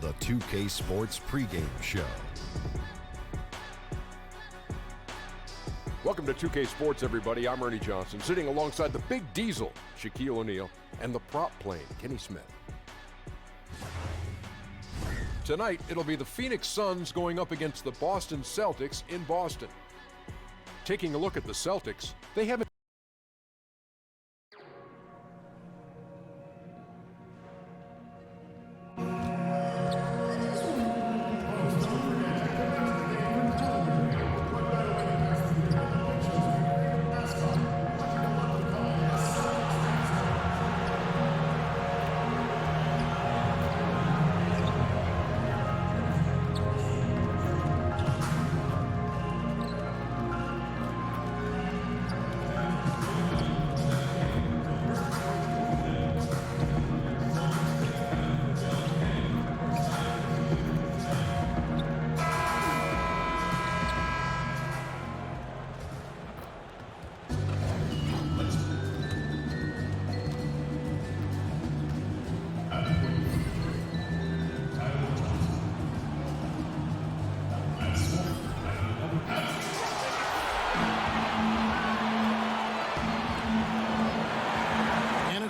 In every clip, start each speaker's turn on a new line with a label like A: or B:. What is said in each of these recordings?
A: the 2K Sports pregame show.
B: Welcome to 2K Sports, everybody. I'm Ernie Johnson, sitting alongside the Big Diesel, Shaquille O'Neal, and the prop plane, Kenny Smith. Tonight, it'll be the Phoenix Suns going up against the Boston Celtics in Boston. Taking a look at the Celtics, they haven't.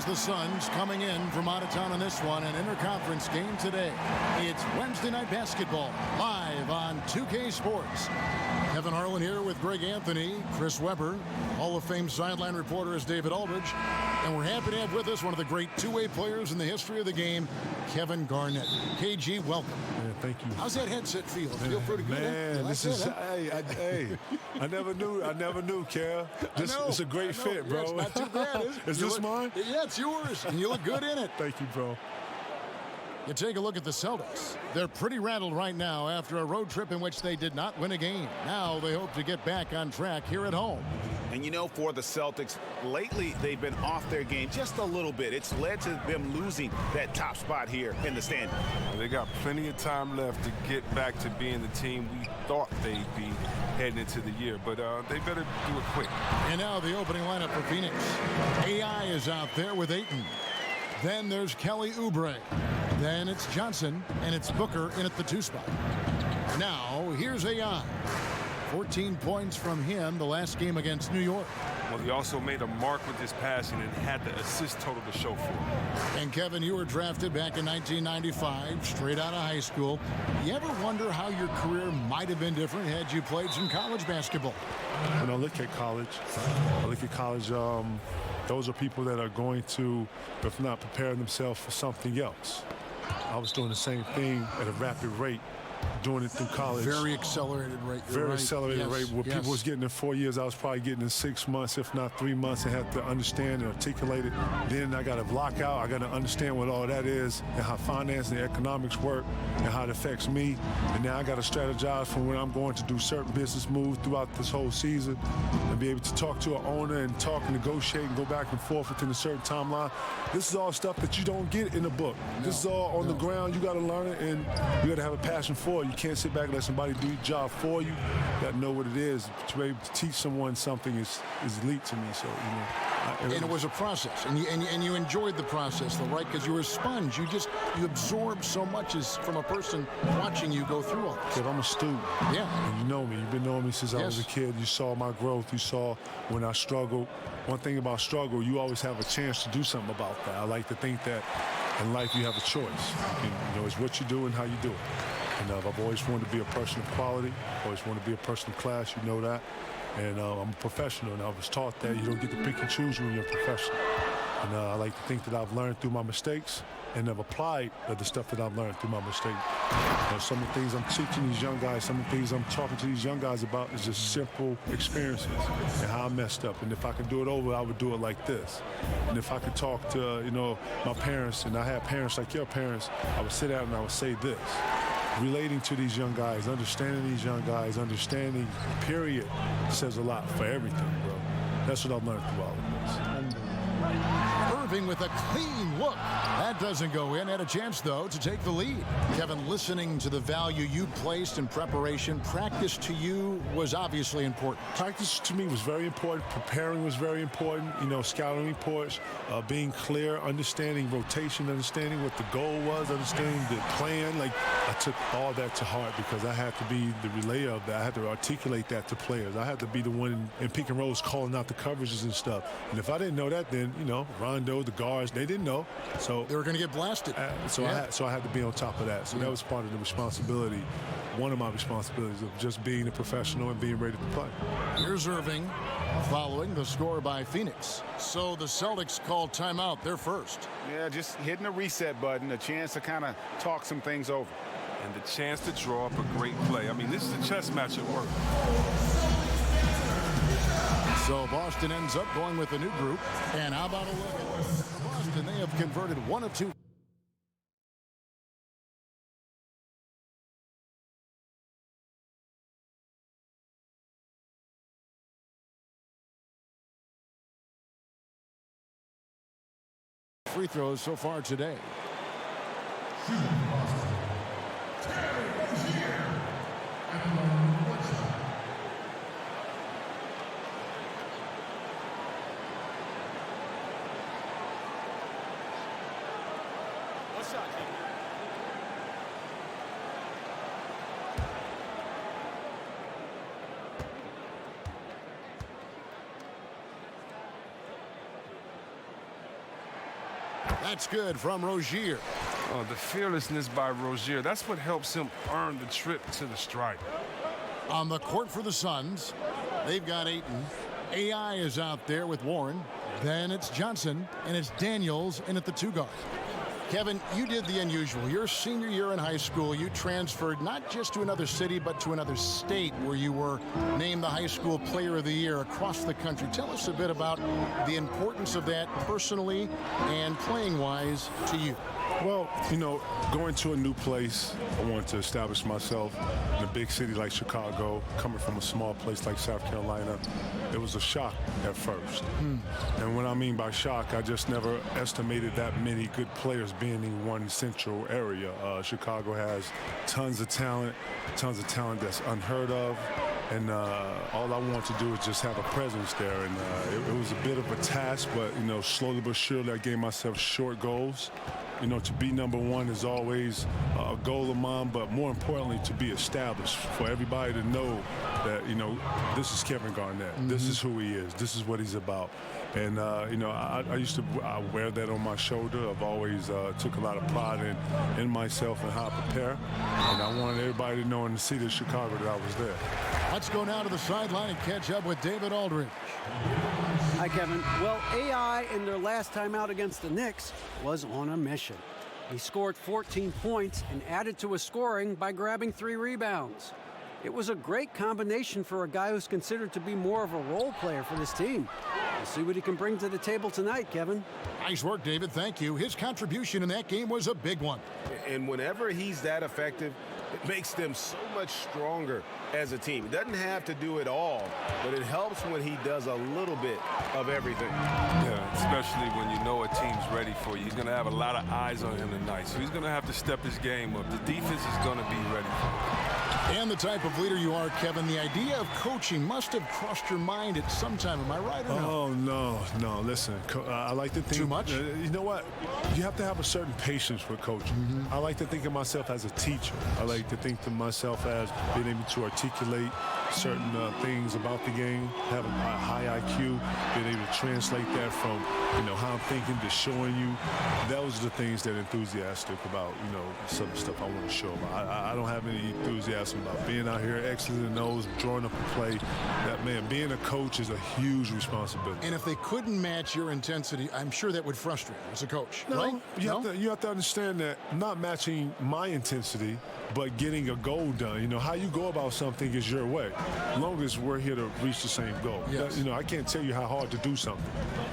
C: The Suns coming in from out of town on this one, an interconference game today. It's Wednesday night basketball live on 2K Sports. Kevin Harlan here with Greg Anthony, Chris Webber, Hall of Fame sideline reporter is David Aldridge, and we're happy to have with us one of the great two-way players in the history of the game, Kevin Garnett. KG, welcome.
D: Man, thank you.
C: How's that headset feel? Feel pretty good.
D: Man, this is hey, I never knew, Kev. It's a great fit, bro.
C: Yeah, it's not too bad, is it?
D: Is this mine?
C: Yeah, it's yours, and you look good in it.
D: Thank you, bro.
C: You take a look at the Celtics. They're pretty rattled right now after a road trip in which they did not win a game. Now they hope to get back on track here at home.
E: And you know, for the Celtics, lately they've been off their game just a little bit. It's led to them losing that top spot here in the standings.
F: They got plenty of time left to get back to being the team we thought they'd be heading into the year, but they better do it quick.
C: And now the opening lineup for Phoenix. AI is out there with Ayton. Then there's Kelly Oubre. Then it's Johnson, and it's Booker in at the 2 spot. Now, here's AI. 14 points from him the last game against New York.
F: Well, he also made a mark with his passing and had the assist total to show for it.
C: And Kevin, you were drafted back in 1995, straight out of high school. You ever wonder how your career might have been different had you played some college basketball?
D: When I look at college, those are people that are going to, if not preparing themselves for something else. I was doing the same thing at a rapid rate, doing it through college.
C: Very accelerated rate.
D: Very accelerated rate. Where people was getting in 4 years, I was probably getting in 6 months, if not 3 months, and had to understand and articulate it. Then I got to block out. I got to understand what all that is and how finance and economics work and how it affects me. And now I got to strategize from when I'm going to do certain business moves throughout this whole season and be able to talk to an owner and talk and negotiate and go back and forth within a certain timeline. This is all stuff that you don't get in a book. This is all on the ground. You got to learn it, and you got to have a passion for it. You can't sit back and let somebody do your job for you. You got to know what it is. To be able to teach someone something is elite to me. So,
C: and it was a process, and you enjoyed the process, though, right? Because you were a sponge. You absorb so much as from a person watching you go through all this.
D: Because I'm a student.
C: Yeah.
D: And you know me. You've been knowing me since I was a kid. You saw my growth. You saw when I struggled. One thing about struggle, you always have a chance to do something about that. I like to think that in life you have a choice. It's what you do and how you do it. And I've always wanted to be a person of quality. Always wanted to be a person of class. You know that. And I'm a professional, and I was taught that you don't get to pick and choose when you're a professional. And I like to think that I've learned through my mistakes and have applied the stuff that I've learned through my mistakes. Some of the things I'm teaching these young guys, some of the things I'm talking to these young guys about is just simple experiences and how I messed up. And if I could do it over, I would do it like this. And if I could talk to, my parents, and I had parents like your parents, I would sit down and I would say this. Relating to these young guys, understanding these young guys, understanding, period, says a lot for everything, bro. That's what I've learned through all of this.
C: serving with a clean look. That doesn't go in. Had a chance, though, to take the lead. Kevin, listening to the value you placed in preparation, practice to you was obviously important.
D: Practice to me was very important. Preparing was very important. You know, scouting reports, being clear, understanding rotation, understanding what the goal was, understanding the plan. Like, I took all that to heart because I had to be the relayer of that. I had to articulate that to players. I had to be the one in pick and rolls calling out the coverages and stuff. And if I didn't know that, then, you know, Rondo, the guards, they didn't know. So
C: they were going to get blasted.
D: So I had to be on top of that. So that was part of the responsibility, one of my responsibilities of just being a professional and being ready to play.
C: Here's Irving following the score by Phoenix. So the Celtics called timeout. They're first.
E: Yeah, just hitting a reset button, a chance to kind of talk some things over.
F: And the chance to draw up a great play. I mean, this is a chess match at work.
C: So Boston ends up going with a new group. And how about a look at Boston? They have converted 1 of 2. Free throws so far today. That's good from Rozier.
F: Oh, the fearlessness by Rozier. That's what helps him earn the trip to the stripe.
C: On the court for the Suns, they've got Ayton. AI is out there with Warren. Then it's Johnson, and it's Daniels in at the 2 guard. Kevin, you did the unusual. Your senior year in high school, you transferred not just to another city, but to another state where you were named the high school player of the year across the country. Tell us a bit about the importance of that personally and playing-wise to you.
D: Well, you know, going to a new place, I wanted to establish myself in a big city like Chicago, coming from a small place like South Carolina. It was a shock at first. And what I mean by shock, I just never estimated that many good players being in one central area. Chicago has tons of talent that's unheard of. And all I want to do is just have a presence there. And it was a bit of a task, but, you know, slowly but surely I gave myself short goals. You know, to be number one is always a goal of mine, but more importantly, to be established, for everybody to know that, you know, this is Kevin Garnett. This is who he is. This is what he's about. And, you know, I wear that on my shoulder. I've always took a lot of pride in myself and how I prepare. And I wanted everybody to know in the city of Chicago that I was there.
C: Let's go now to the sideline and catch up with David Aldridge.
G: Hi, Kevin. Well, AI in their last time out against the Knicks was on a mission. He scored 14 points and added to his scoring by grabbing 3 rebounds. It was a great combination for a guy who's considered to be more of a role player for this team. We'll see what he can bring to the table tonight, Kevin.
C: Nice work, David. Thank you. His contribution in that game was a big one.
E: And whenever he's that effective, it makes them so much stronger as a team. He doesn't have to do it all, but it helps when he does a little bit of everything.
F: Yeah, especially when you know a team's ready for you. He's going to have a lot of eyes on him tonight, so he's going to have to step his game up. The defense is going to be ready for him.
C: And the type of leader you are, Kevin, the idea of coaching must have crossed your mind at some time. Am I right or no?
D: Oh, no. Listen, I like to think...
C: Too much?
D: You know what? You have to have a certain patience with coaching. I like to think of myself as a teacher. I like to think of myself as being able to articulate certain things about the game, have a high IQ, being able to translate that from, you know, how I'm thinking to showing you. Those are the things that enthusiastic about, you know, some stuff I want to show about. I don't have any enthusiasm about being out here, X's and O's, drawing up a play. That, man, being a coach is a huge responsibility.
C: And if they couldn't match your intensity, I'm sure that would frustrate you as a coach,
D: no,
C: right?
D: You have to understand that not matching my intensity, but getting a goal done. You know, how you go about something is your way. long as we're here to reach the same goal.
C: Yes.
D: You know, I can't tell you how hard to do something,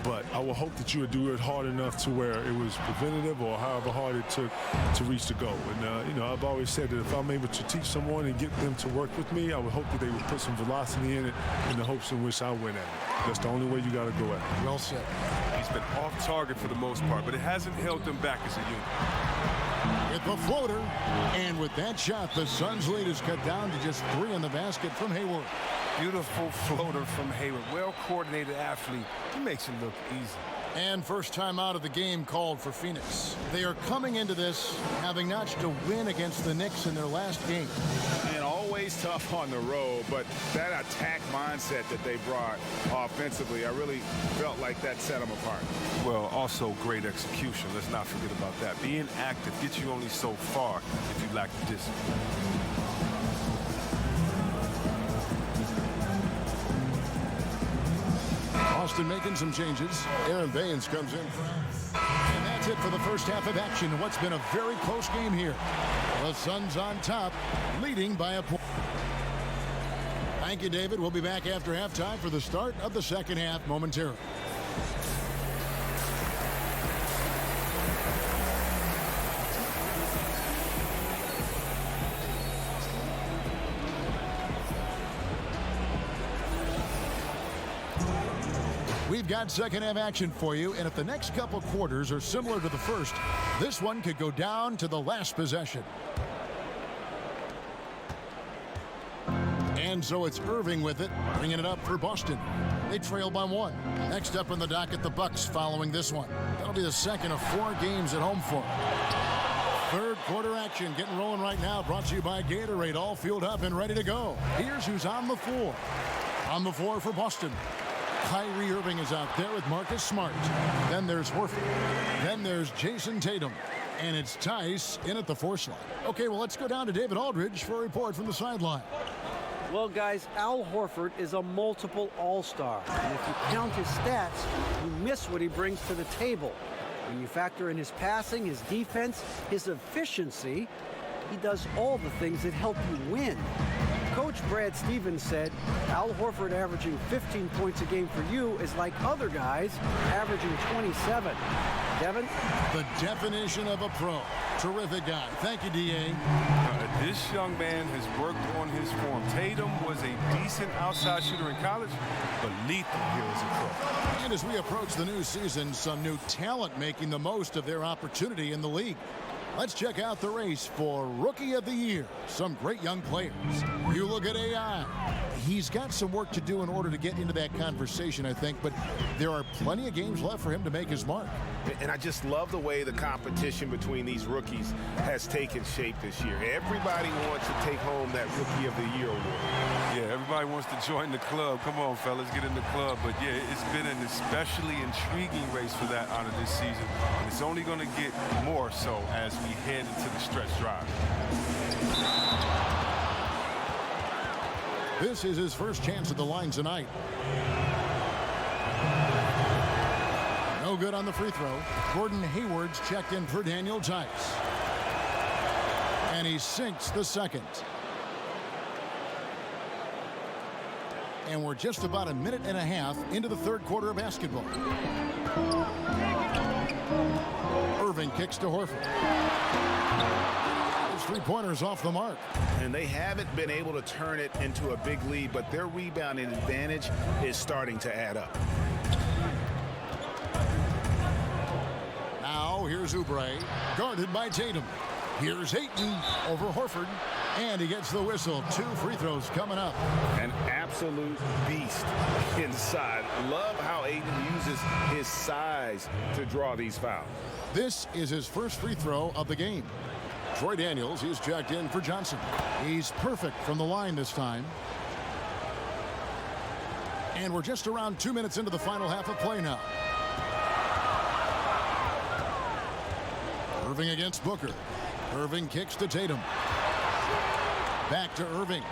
D: but I will hope that you would do it hard enough to where it was preventative or however hard it took to reach the goal. And, you know, I've always said that if I'm able to teach someone and get them to work with me, I would hope that they would put some velocity in it in the hopes in which I win at it. That's the only way you got to go at it.
C: Well said.
F: He's been off target for the most part, but it hasn't held them back as a unit.
C: With the floater, and with that shot, the Suns' lead is cut down to just 3 in the basket from Hayward.
F: Beautiful floater from Hayward. Well-coordinated athlete. He makes it look easy.
C: And first time out of the game called for Phoenix. They are coming into this having notched a win against the Knicks in their last game.
E: And always tough on the road, but that attack mindset that they brought offensively, I really felt like that set them apart.
F: Well, also great execution. Let's not forget about that. Being active gets you only so far if you lack the discipline.
C: Boston making some changes. Aaron Baines comes in. And that's it for the first half of action in what's been a very close game here. The Suns on top, leading by a point. Thank you, David. We'll be back after halftime for the start of the second half momentarily. We've got second half action for you, and if the next couple quarters are similar to the first, this one could go down to the last possession. And so it's Irving with it, bringing it up for Boston. They trail by 1. Next up on the docket, the Bucks following this one. That'll be the second of 4 games at home for them. Third quarter action getting rolling right now, brought to you by Gatorade, all fueled up and ready to go. Here's who's on the floor. On the floor for Boston, Kyrie Irving is out there with Marcus Smart. Then there's Horford. Then there's Jason Tatum. And it's Tice in at the 4 slot. Okay, well, let's go down to David Aldridge for a report from the sideline.
G: Well, guys, Al Horford is a multiple all-star. And if you count his stats, you miss what he brings to the table. When you factor in his passing, his defense, his efficiency, he does all the things that help you win. Coach Brad Stevens said, Al Horford averaging 15 points a game for you is like other guys averaging 27. Devin?
C: The definition of a pro. Terrific guy. Thank you, D.A.
F: This young man has worked on his form. Tatum was a decent outside shooter in college, but lethal here as a pro.
C: And as we approach the new season, some new talent making the most of their opportunity in the league. Let's check out the race for Rookie of the Year. Some great young players. You look at AI. He's got some work to do in order to get into that conversation, I think, but there are plenty of games left for him to make his mark.
E: And I just love the way the competition between these rookies has taken shape this year. Everybody wants to take home that Rookie of the Year award.
F: Yeah, everybody wants to join the club. Come on, fellas, get in the club. But yeah, it's been an especially intriguing race for that honor this season. And it's only going to get more so as we head into the stretch drive.
C: This is his first chance at the line tonight. No good on the free throw. Gordon Hayward's checked in for Daniel Tice. And he sinks the second. And we're just about a minute and a half into the third quarter of basketball. Irving kicks to Horford. His three-pointers off the mark.
E: And they haven't been able to turn it into a big lead, but their rebounding advantage is starting to add up.
C: Now here's Oubre, guarded by Tatum. Here's Hayton over Horford, and he gets the whistle. 2 free throws coming up.
E: An absolute beast inside. Love how Ayton uses his size to draw these fouls.
C: This is his first free throw of the game. Troy Daniels, he's checked in for Johnson. He's perfect from the line this time. And we're just around 2 minutes into the final half of play now. Irving against Booker. Irving kicks to Tatum. Back to Irving.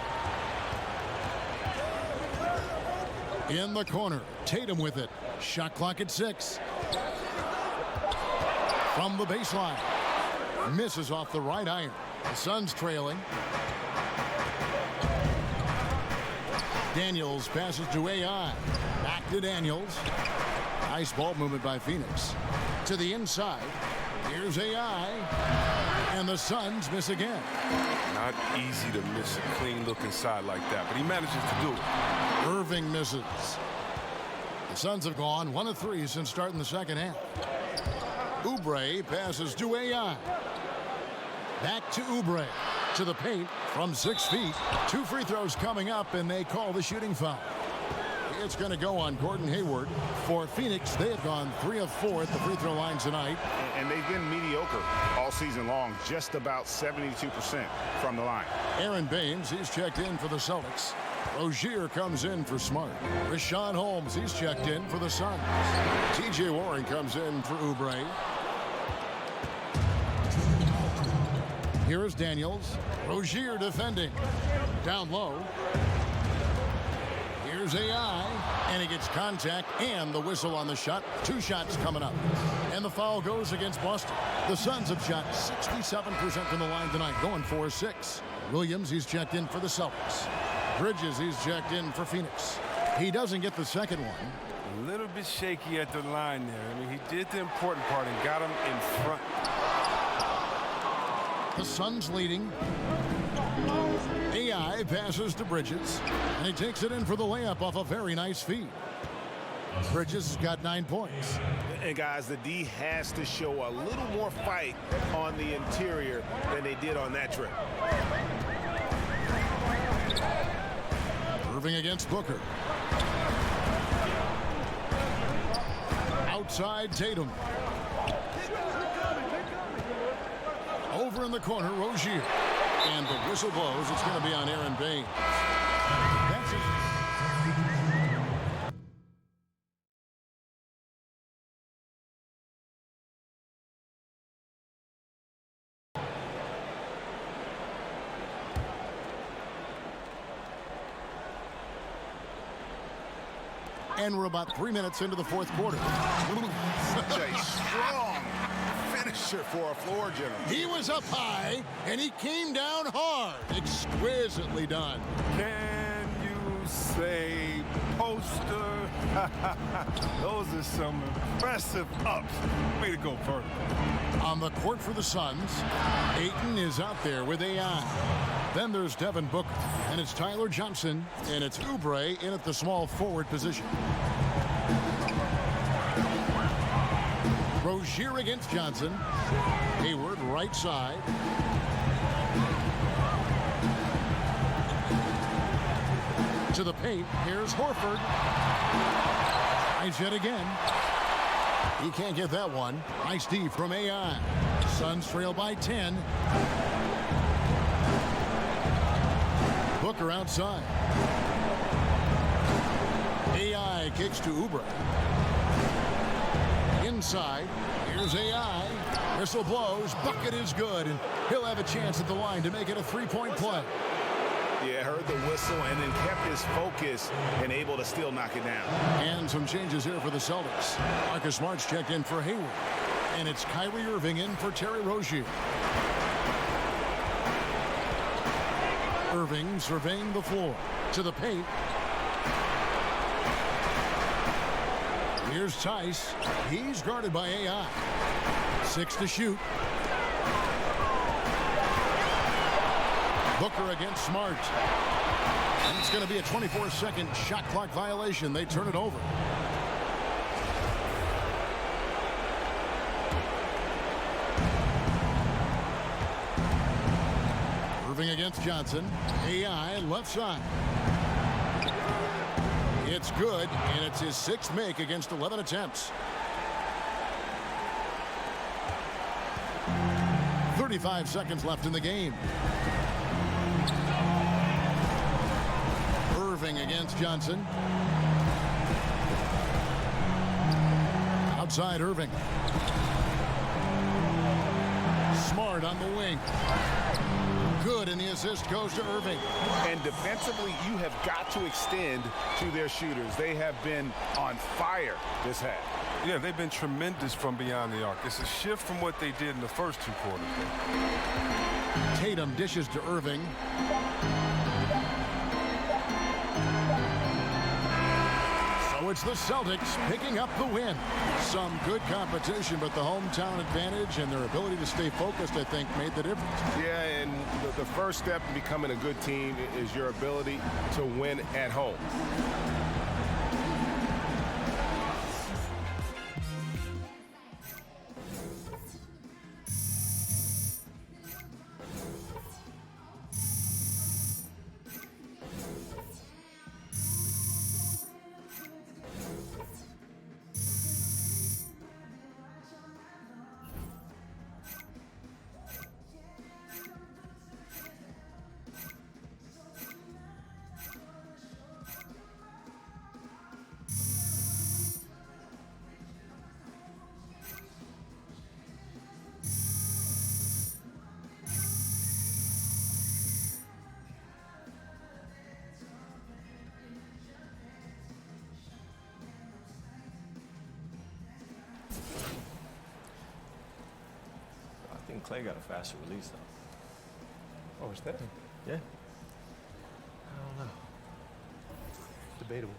C: In the corner, Tatum with it. Shot clock at 6. From the baseline. Misses off the right iron. The Suns trailing. Daniels passes to AI. Back to Daniels. Nice ball movement by Phoenix. To the inside. Here's AI. And the Suns miss again.
F: Not easy to miss a clean look inside like that, but he manages to do it.
C: Irving misses. The Suns have gone 1 of 3 since starting the second half. Oubre passes to AI. Back to Oubre. To the paint from 6 feet. 2 free throws coming up, and they call the shooting foul. It's going to go on Gordon Hayward. For Phoenix, they have gone 3 of 4 at the free throw line tonight.
H: And they've been mediocre all season long, just about 72% from the line.
C: Aaron Baines, he's checked in for the Celtics. Rozier comes in for Smart. Rashawn Holmes, he's checked in for the Suns. T.J. Warren comes in for Oubre. Here is Daniels. Rozier defending. Down low. Here's AI, and he gets contact and the whistle on the shot. 2 shots coming up. And the foul goes against Boston. The Suns have shot 67% from the line tonight, going 4-6. Williams, he's checked in for the Celtics. Bridges, he's checked in for Phoenix. He doesn't get the second one.
F: A little bit shaky at the line there. I mean, he did the important part and got him in front.
C: The Suns leading. AI passes to Bridges, and he takes it in for the layup off a very nice feed. Bridges has got 9 points.
E: And guys, the D has to show a little more fight on the interior than they did on that trip.
C: Irving against Booker. Outside Tatum. Over in the corner, Rozier. And the whistle blows. It's going to be on Aaron Baines. That's it. And we're about 3 minutes into the fourth quarter.
H: Such a strong finisher for a floor general.
C: He was up high, and he came down hard. Exquisitely done.
F: Can you say poster? Those are some impressive ups. Way to go, Bert.
C: On the court for the Suns, Ayton is out there with AI. Then there's Devin Booker, and it's Tyler Johnson, and it's Oubre in at the small forward position. Rozier against Johnson. Hayward right side. To the paint. Here's Horford. Nice hit again. He can't get that one. Nice D from AI. Suns trail by 10. Booker outside. AI kicks to Oubre. Inside. Here's AI. Whistle blows. Bucket is good. And he'll have a chance at the line to make it a 3-point play.
E: Yeah, heard the whistle and then kept his focus and able to still knock it down.
C: And some changes here for the Celtics. Marcus Smart's checked in for Hayward. And it's Kyrie Irving in for Terry Rozier. Irving surveying the floor. To the paint. Here's Tice. He's guarded by AI. 6 to shoot. Booker against Smart. And it's going to be a 24-second shot clock violation. They turn it over. Irving against Johnson. AI left side. It's good, and it's his 6th make against 11 attempts. 35 seconds left in the game. Irving against Johnson. Outside Irving. Smart on the wing. Good, and the assist goes to Irving.
E: And defensively, you have got to extend to their shooters. They have been on fire this half.
F: Yeah, they've been tremendous from beyond the arc. It's a shift from what they did in the first 2 quarters.
C: Tatum dishes to Irving. it's the Celtics picking up the win. Some good competition, but the hometown advantage and their ability to stay focused, I think, made the difference.
E: Yeah, and the first step to becoming a good team is your ability to win at home.
I: I think Clay got a faster release, though.
J: Oh, is that?
I: Yeah.
J: I don't know. Debatable.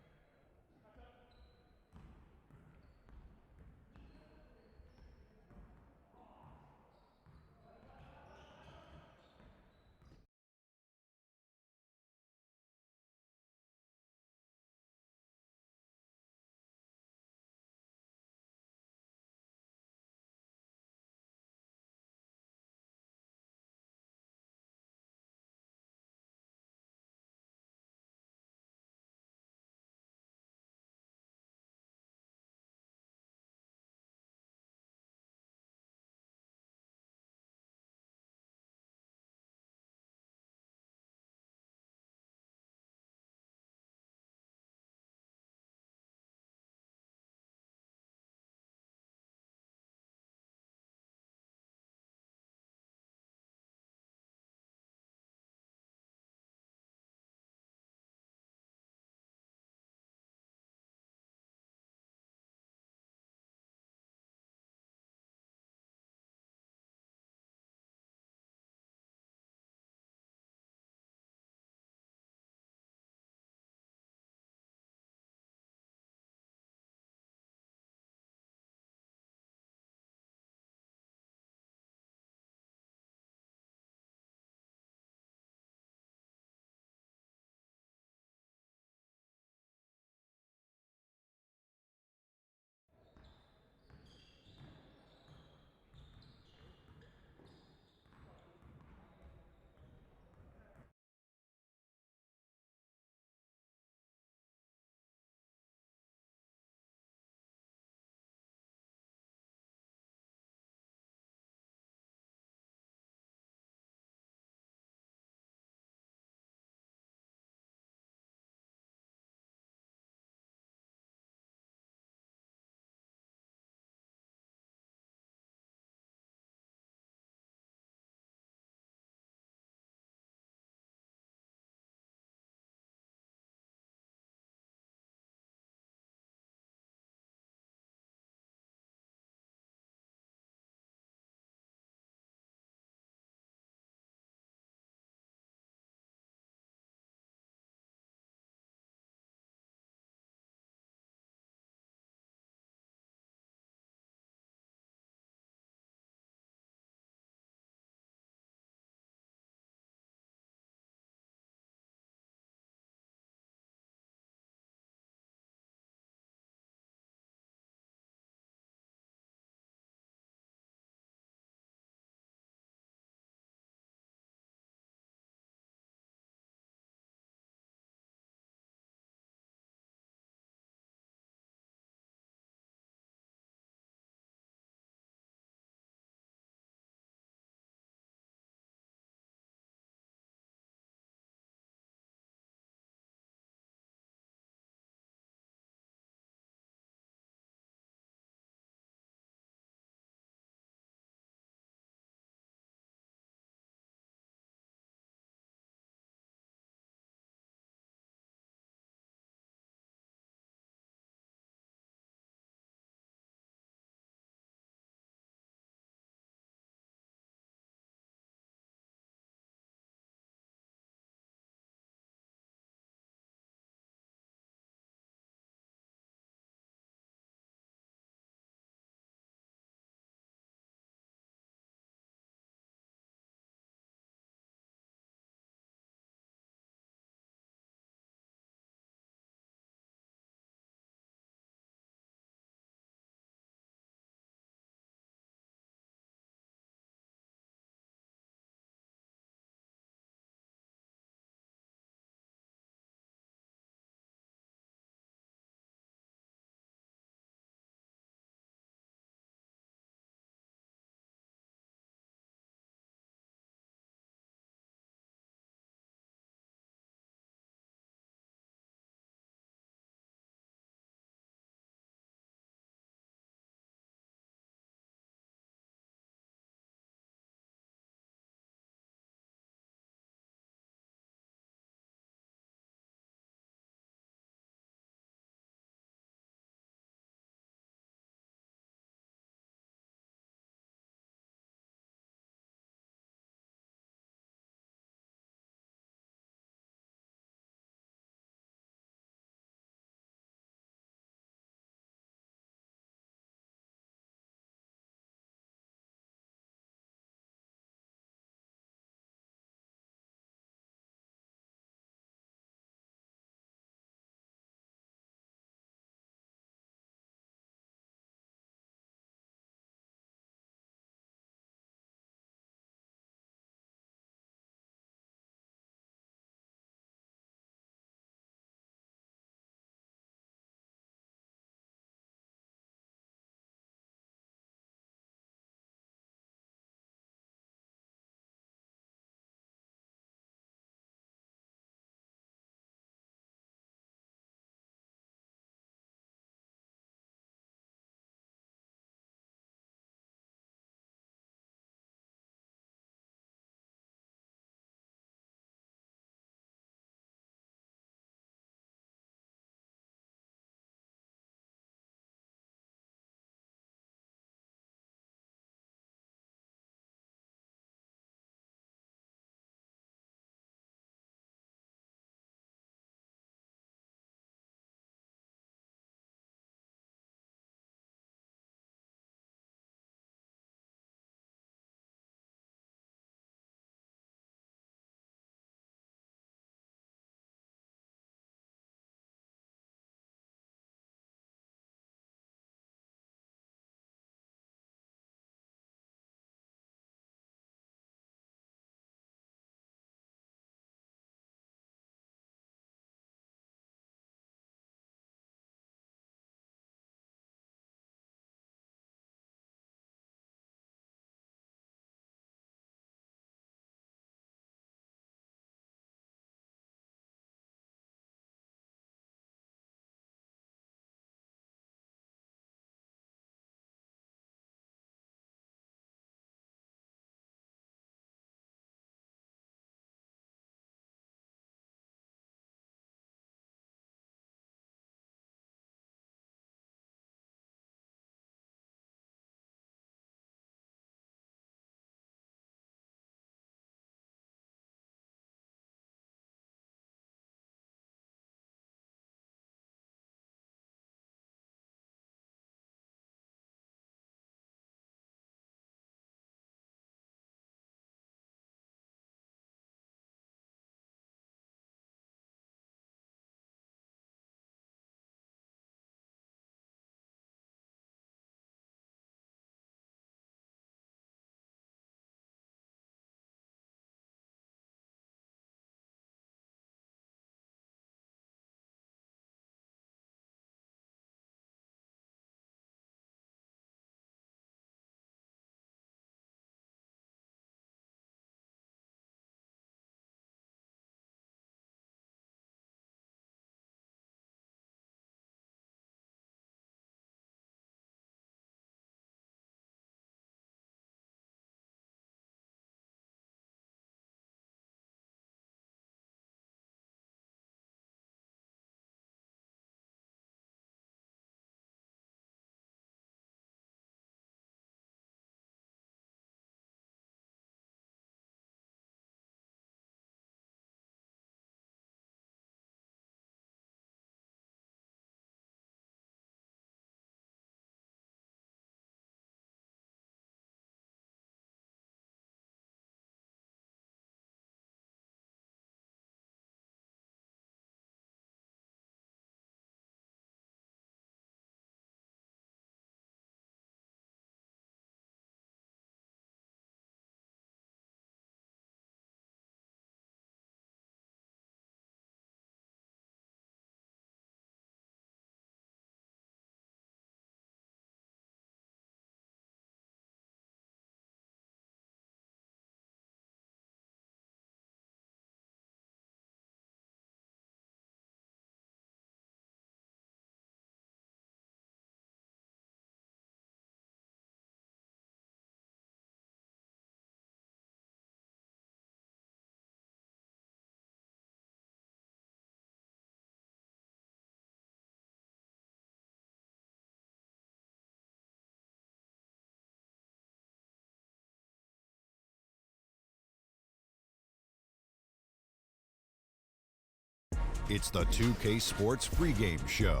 A: It's the 2K Sports pregame show.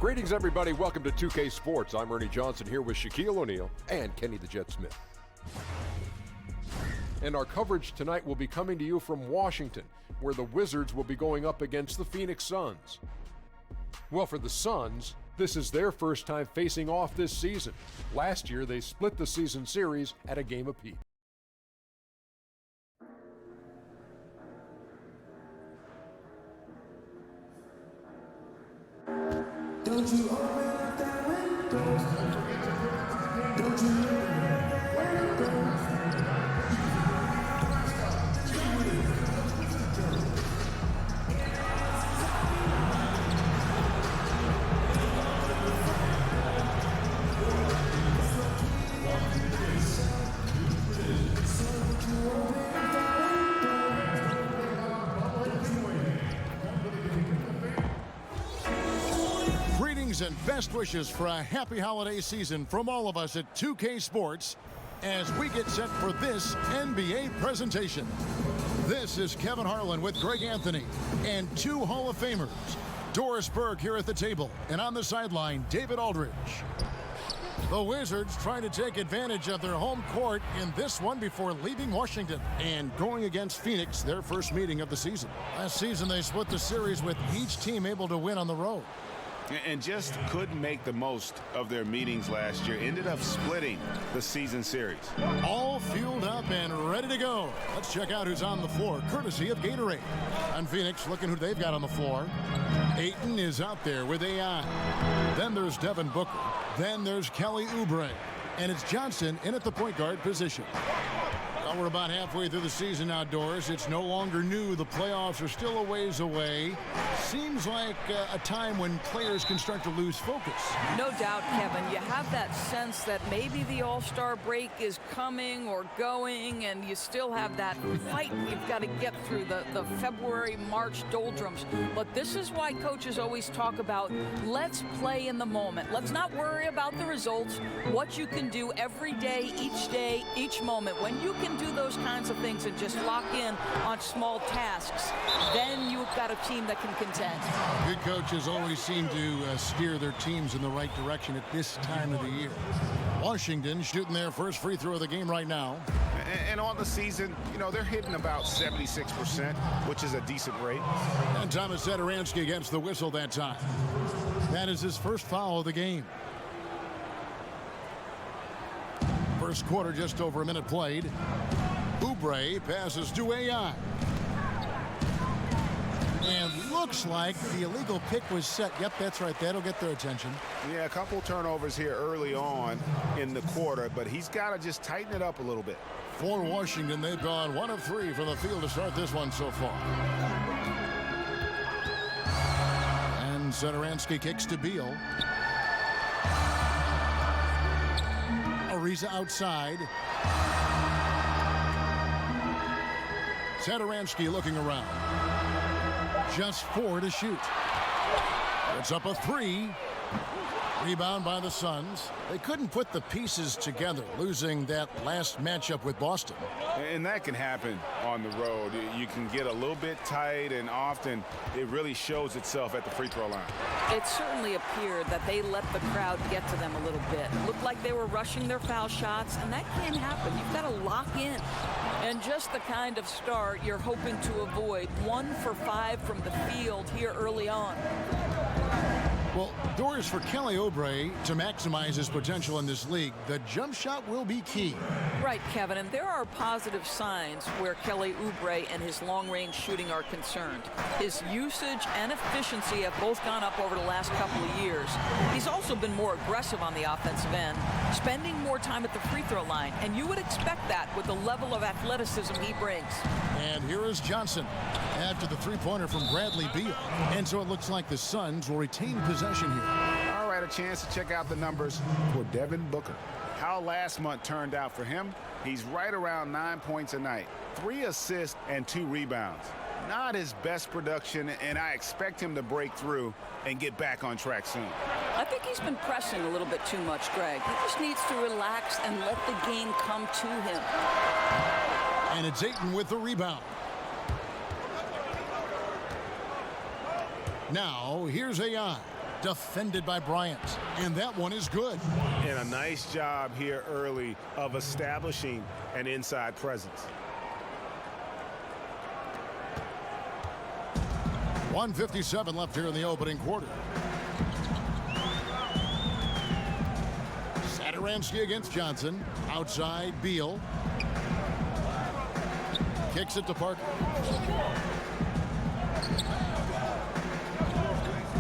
B: Greetings, everybody. Welcome to 2K Sports. I'm Ernie Johnson here with Shaquille O'Neal and Kenny the Jet Smith. And our coverage tonight will be coming to you from Washington, where the Wizards will be going up against the Phoenix Suns. Well, for the Suns, this is their first time facing off this season. Last year, they split the season series at a game apiece.
K: Don't you open up that window? Don't you open that window?
C: And best wishes for a happy holiday season from all of us at 2K Sports as we get set for this NBA presentation. This is Kevin Harlan with Greg Anthony and two Hall of Famers, Doris Burke here at the table, and on the sideline, David Aldridge. The Wizards trying to take advantage of their home court in this one before leaving Washington and going against Phoenix, their first meeting of the season. Last season, they split the series with each team able to win on the road.
H: And just couldn't make the most of their meetings last year. Ended up splitting the season series.
C: All fueled up and ready to go. Let's check out who's on the floor, courtesy of Gatorade. On Phoenix, looking who they've got on the floor. Ayton is out there with AI. Then there's Devin Booker. Then there's Kelly Oubre. And it's Johnson in at the point guard position. Well, we're about halfway through the season outdoors. It's no longer new. The playoffs are still a ways away. Seems like a time when players can start to lose focus.
L: No doubt, Kevin. You have that sense that maybe the All-Star break is coming or going, and you still have that fight you've got to get through, the February, March doldrums. But this is why coaches always talk about, let's play in the moment. Let's not worry about the results. What you can do every day, each moment. When you can do those kinds of things and just lock in on small tasks, then you've got a team that can contend.
C: Good coaches always seem to steer their teams in the right direction at this time of the year. Washington shooting their first free throw of the game right now.
H: And on the season, you know, they're hitting about 76%, which is a decent rate.
C: And Thomas Satoransky against the whistle that time. That is his first foul of the game. First quarter, just over a minute played. Oubre passes to AI. And looks like the illegal pick was set. Yep, that's right. That'll get their attention.
H: Yeah, a couple turnovers here early on in the quarter, but he's got to just tighten it up a little bit.
C: For Washington, they've gone 1 of 3 from the field to start this one so far. And Satoransky kicks to Beal. Ariza outside. Satoransky looking around. Just 4 to shoot. It's up a 3. Rebound by the Suns. They couldn't put the pieces together, losing that last matchup with Boston.
H: And that can happen on the road. You can get a little bit tight, and often it really shows itself at the free throw line.
L: It certainly appeared that they let the crowd get to them a little bit. It looked like they were rushing their foul shots, and that can't happen. You've got to lock in. And just the kind of start you're hoping to avoid. 1 for 5 from the field here early on.
C: Well, Doris, for Kelly Oubre to maximize his potential in this league, the jump shot will be key.
L: Right, Kevin, and there are positive signs where Kelly Oubre and his long-range shooting are concerned. His usage and efficiency have both gone up over the last couple of years. He's also been more aggressive on the offensive end, spending more time at the free throw line, and you would expect that with the level of athleticism he brings.
C: And here is Johnson after the three-pointer from Bradley Beal. And so it looks like the Suns will retain possession here.
H: All right, a chance to check out the numbers for Devin Booker. How last month turned out for him? He's right around 9 points a night, 3 assists and 2 rebounds. Not his best production, and I expect him to break through and get back on track soon.
L: I think he's been pressing a little bit too much, Greg. He just needs to relax and let the game come to him.
C: And it's Ayton with the rebound. Now, here's AI. Defended by Bryant. And that one is good.
E: And a nice job here early of establishing an inside presence.
C: 1:57 left here in the opening quarter. Satoransky against Johnson. Outside, Beal. Kicks it to Parker.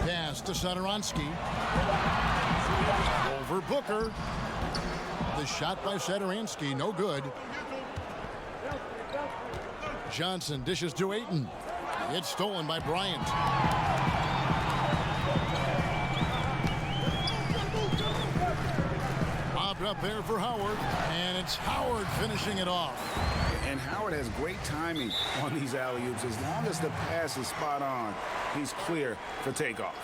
C: Pass to Satoransky. Over Booker. The shot by Satoransky, no good. Johnson dishes to Ayton. It's stolen by Bryant. Popped up there for Howard, and it's Howard finishing it off.
H: And Howard has great timing on these alley-oops. As long as the pass is spot on, he's clear for takeoff.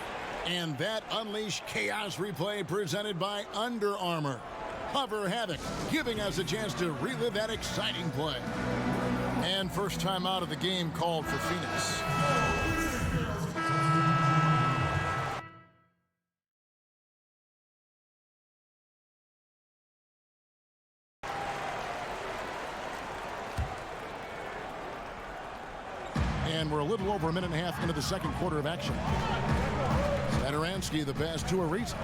C: And that Unleash Chaos replay presented by Under Armour. Hover Havoc, giving us a chance to relive that exciting play. And first time out of the game called for Phoenix. And we're a little over a minute and a half into the second quarter of action. Satoransky, the pass to Ariza.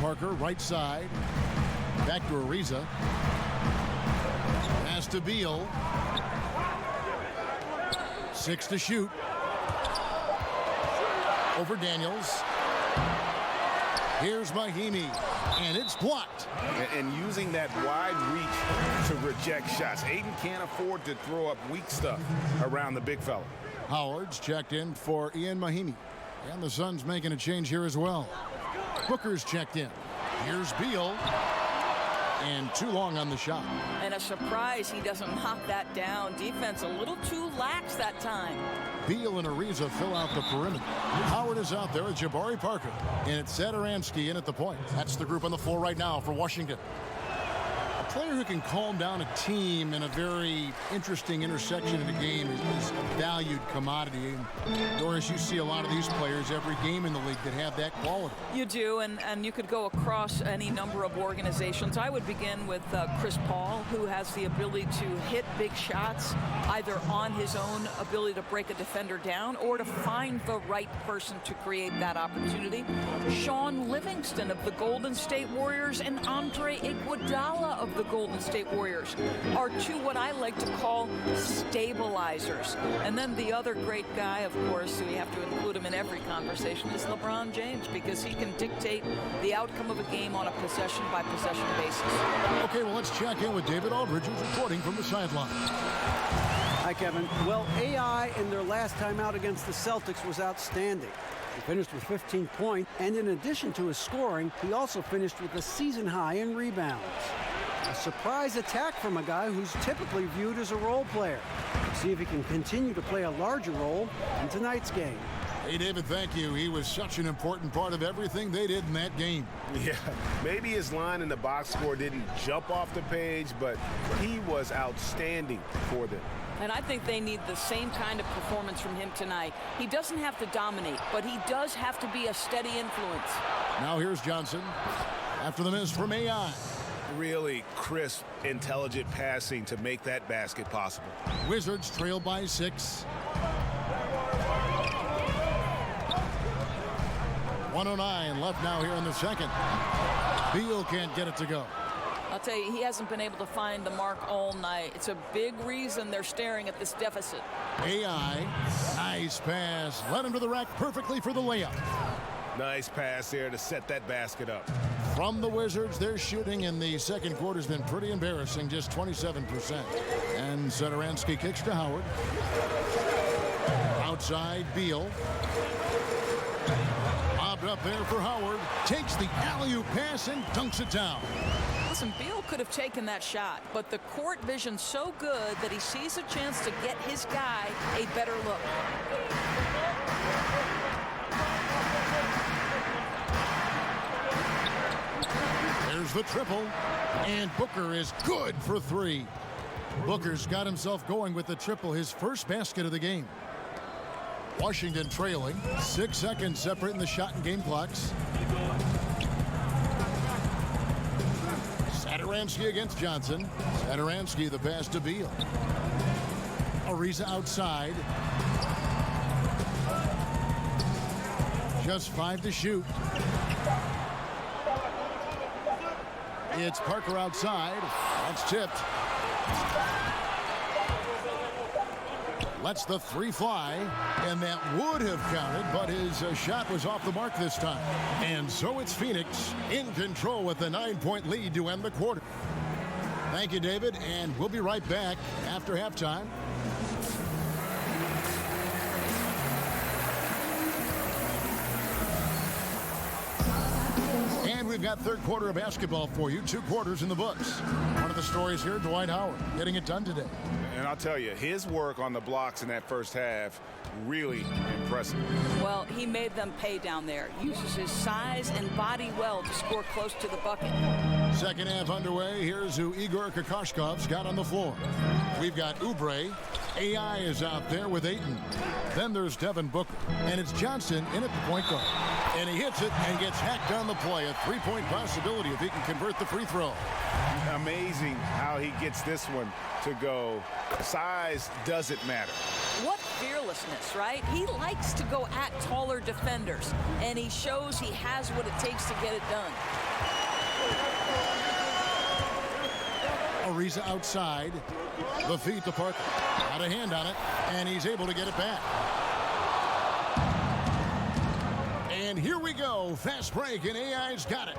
C: Parker, right side. Back to Ariza. Pass to Beal. 6 to shoot. Over Daniels. Here's Mahimi. And it's blocked.
E: And using that wide reach to reject shots. Ayton can't afford to throw up weak stuff around the big fella.
C: Howard's checked in for Ian Mahimi. And the Suns making a change here as well. Booker's checked in. Here's Beal. And too long on the shot.
L: And a surprise he doesn't knock that down. Defense a little too lax that time.
C: Beal and Ariza fill out the perimeter. Howard is out there with Jabari Parker. And it's Satoransky in at the point. That's the group on the floor right now for Washington. A player who can calm down a team in a very interesting intersection in the game is a valued commodity. And Doris, you see a lot of these players every game in the league that have that quality.
L: You do, and you could go across any number of organizations. I would begin with Chris Paul, who has the ability to hit big shots, either on his own ability to break a defender down or to find the right person to create that opportunity. Sean Livingston of the Golden State Warriors and Andre Iguodala of the Golden State Warriors are two what I like to call stabilizers. And then the other great guy, of course, we have to include him in every conversation, is LeBron James, because he can dictate the outcome of a game on a possession-by-possession basis.
C: Okay, well, let's check in with David Aldridge, who's reporting from the sideline.
G: Hi, Kevin. Well, AI in their last time out against the Celtics was outstanding. He finished with 15 points, and in addition to his scoring, he also finished with a season high in rebounds. A surprise attack from a guy who's typically viewed as a role player. Let's see if he can continue to play a larger role in tonight's game.
C: Hey, David, thank you. He was such an important part of everything they did in that game.
E: Yeah, maybe his line in the box score didn't jump off the page, but he was outstanding for them.
L: And I think they need the same kind of performance from him tonight. He doesn't have to dominate, but he does have to be a steady influence.
C: Now here's Johnson. After the miss from AI.
E: Really crisp, intelligent passing to make that basket possible.
C: Wizards trail by 6. 1:09 left now here in the second. Beal can't get it to go.
L: I'll tell you, he hasn't been able to find the mark all night. It's a big reason they're staring at this deficit.
C: AI, nice pass. Led him to the rack perfectly for the layup.
E: Nice pass there to set that basket up.
C: From the Wizards, their shooting in the second quarter has been pretty embarrassing, just 27%. And Satoransky kicks to Howard. Outside, Beal. Bobbed up there for Howard. Takes the alley-oop pass and dunks it down.
L: Listen, Beal could have taken that shot, but the court vision's so good that he sees a chance to get his guy a better look.
C: There's the triple. And Booker is good for three. Booker's got himself going with the triple, his first basket of the game. Washington trailing. 6 seconds separating the shot and game clocks. Satoransky against Johnson. Satoransky the pass to Beal. Ariza outside. Just 5 to shoot. It's Parker outside. That's tipped. Lets the three fly, and that would have counted, but his shot was off the mark this time. And so it's Phoenix in control with a 9-point lead to end the quarter. Thank you, David, and we'll be right back after halftime. And we've got third quarter of basketball for you. 2 quarters in the books. One of the stories here, Dwight Howard getting it done today.
H: And I'll tell you, his work on the blocks in that first half, really impressive.
L: Well, he made them pay down there. Uses his size and body well to score close to the bucket.
C: Second half underway. Here's who Igor Kokoshkov's got on the floor. We've got Oubre. AI is out there with Ayton. Then there's Devin Booker. And it's Johnson in at the point guard. And he hits it and gets hacked on the play. A 3-point possibility if he can convert the free throw.
H: Amazing how he gets this one to go. Size doesn't matter.
L: What fearlessness, right? He likes to go at taller defenders, and he shows he has what it takes to get it done.
C: Ariza outside. The feed to Parker. Got a hand on it, and he's able to get it back. And here we go. Fast break, and AI's got it.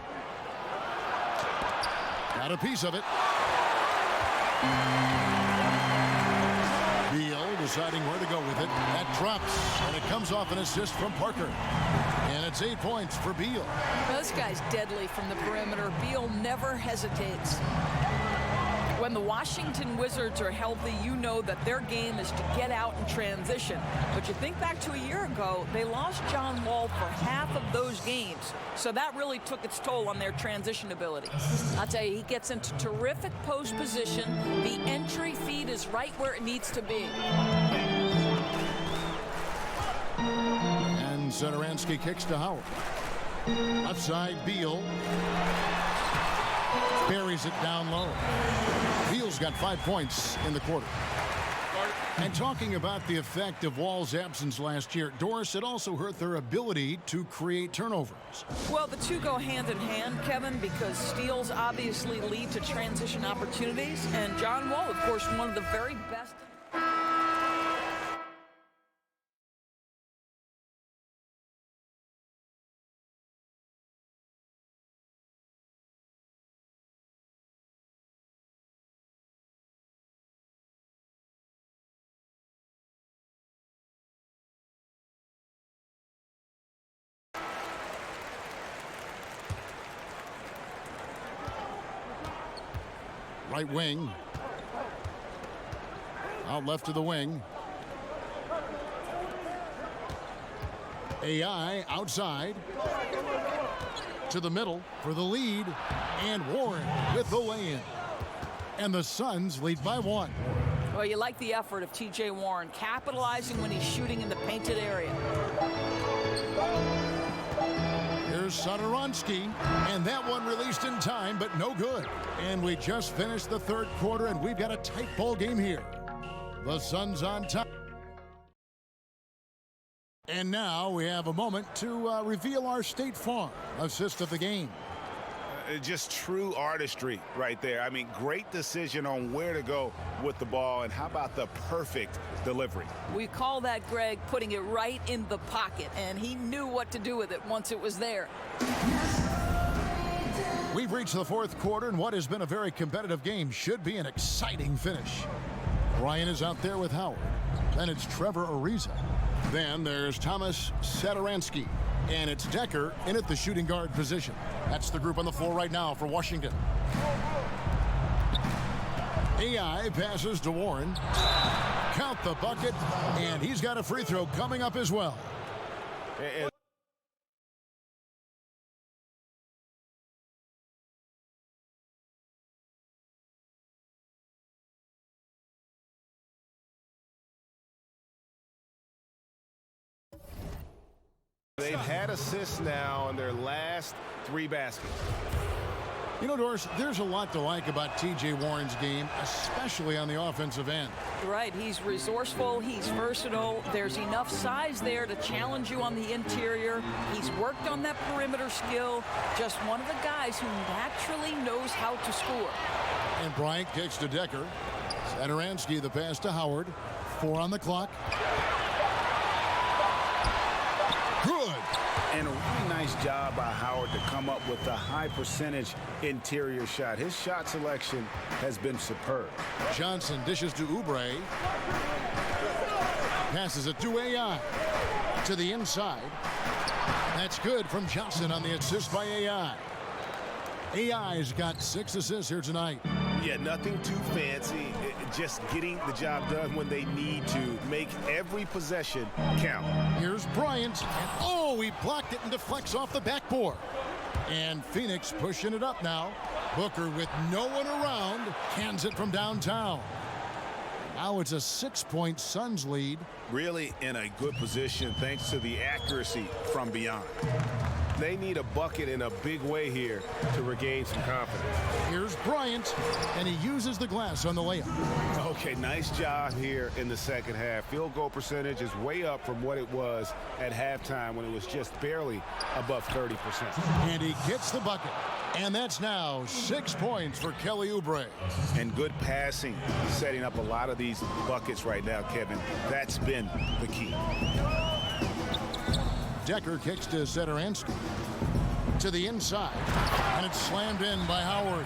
C: Got a piece of it. Beal deciding where to go with it. That drops, and it comes off an assist from Parker. And it's 8 points for Beal.
L: Well, this guy's deadly from the perimeter. Beal never hesitates. When the Washington Wizards are healthy, you know that their game is to get out and transition. But you think back to a year ago, they lost John Wall for half of those games. So that really took its toll on their transition ability. I'll tell you, he gets into terrific post position. The entry feed is right where it needs to be.
C: And Satoransky kicks to Howard. Left side, Beal. Buries it down low. Beal's got 5 points in the quarter. And talking about the effect of Wall's absence last year, Doris, it also hurt their ability to create turnovers.
L: Well, the two go hand in hand, Kevin, because steals obviously lead to transition opportunities. And John Wall, of course, one of the very best.
C: Right wing. Out left of the wing. AI outside. To the middle for the lead. And Warren with the lay-in. And the Suns lead by 1.
L: Well, you like the effort of T.J. Warren, capitalizing when he's shooting in the painted area.
C: Here's Satoransky, and that one released in time, but no good. And we just finished the third quarter, and we've got a tight ball game here. The Suns on top. And now we have a moment to reveal our State Farm assist of the game.
H: Just true artistry right there. I mean, great decision on where to go with the ball, and how about the perfect delivery?
L: We call that, Greg, putting it right in the pocket, and he knew what to do with it once it was there.
C: We've reached the fourth quarter, and what has been a very competitive game should be an exciting finish. Ryan is out there with Howard. Then it's Trevor Ariza. Then there's Thomas Satoransky. And it's Decker in at the shooting guard position. That's the group on the floor right now for Washington. AI passes to Warren. Count the bucket, and he's got a free throw coming up as well.
E: They've had assists now in their last 3 baskets.
C: You know, Doris, there's a lot to like about T.J. Warren's game, especially on the offensive end.
L: Right, he's resourceful, he's versatile, there's enough size there to challenge you on the interior. He's worked on that perimeter skill, just one of the guys who naturally knows how to score.
C: And Bryant kicks to Decker. Satoransky the pass to Howard. 4 on the clock. Good.
H: And a really nice job by Howard to come up with a high percentage interior shot. His shot selection has been superb.
C: Johnson dishes to Oubre. Passes it to AI. To the inside. That's good from Johnson on the assist by AI. AI's got 6 assists here tonight.
E: Yeah, nothing too fancy. Just getting the job done when they need to. Make every possession count.
C: Here's Bryant. And oh, he blocked it and deflects off the backboard. And Phoenix pushing it up now. Booker with no one around. Cans it from downtown. Now it's a 6-point Suns lead.
E: Really in a good position thanks to the accuracy from beyond. They need a bucket in a big way here to regain some confidence.
C: Here's Bryant, and he uses the glass on the layup.
E: Okay, nice job here in the second half. Field goal percentage is way up from what it was at halftime when it was just barely above 30%.
C: And he gets the bucket. And that's now 6 points for Kelly Oubre.
E: And good passing, setting up a lot of these buckets right now, Kevin. That's been the key.
C: Decker kicks to Satoransky. To the inside. And it's slammed in by Howard.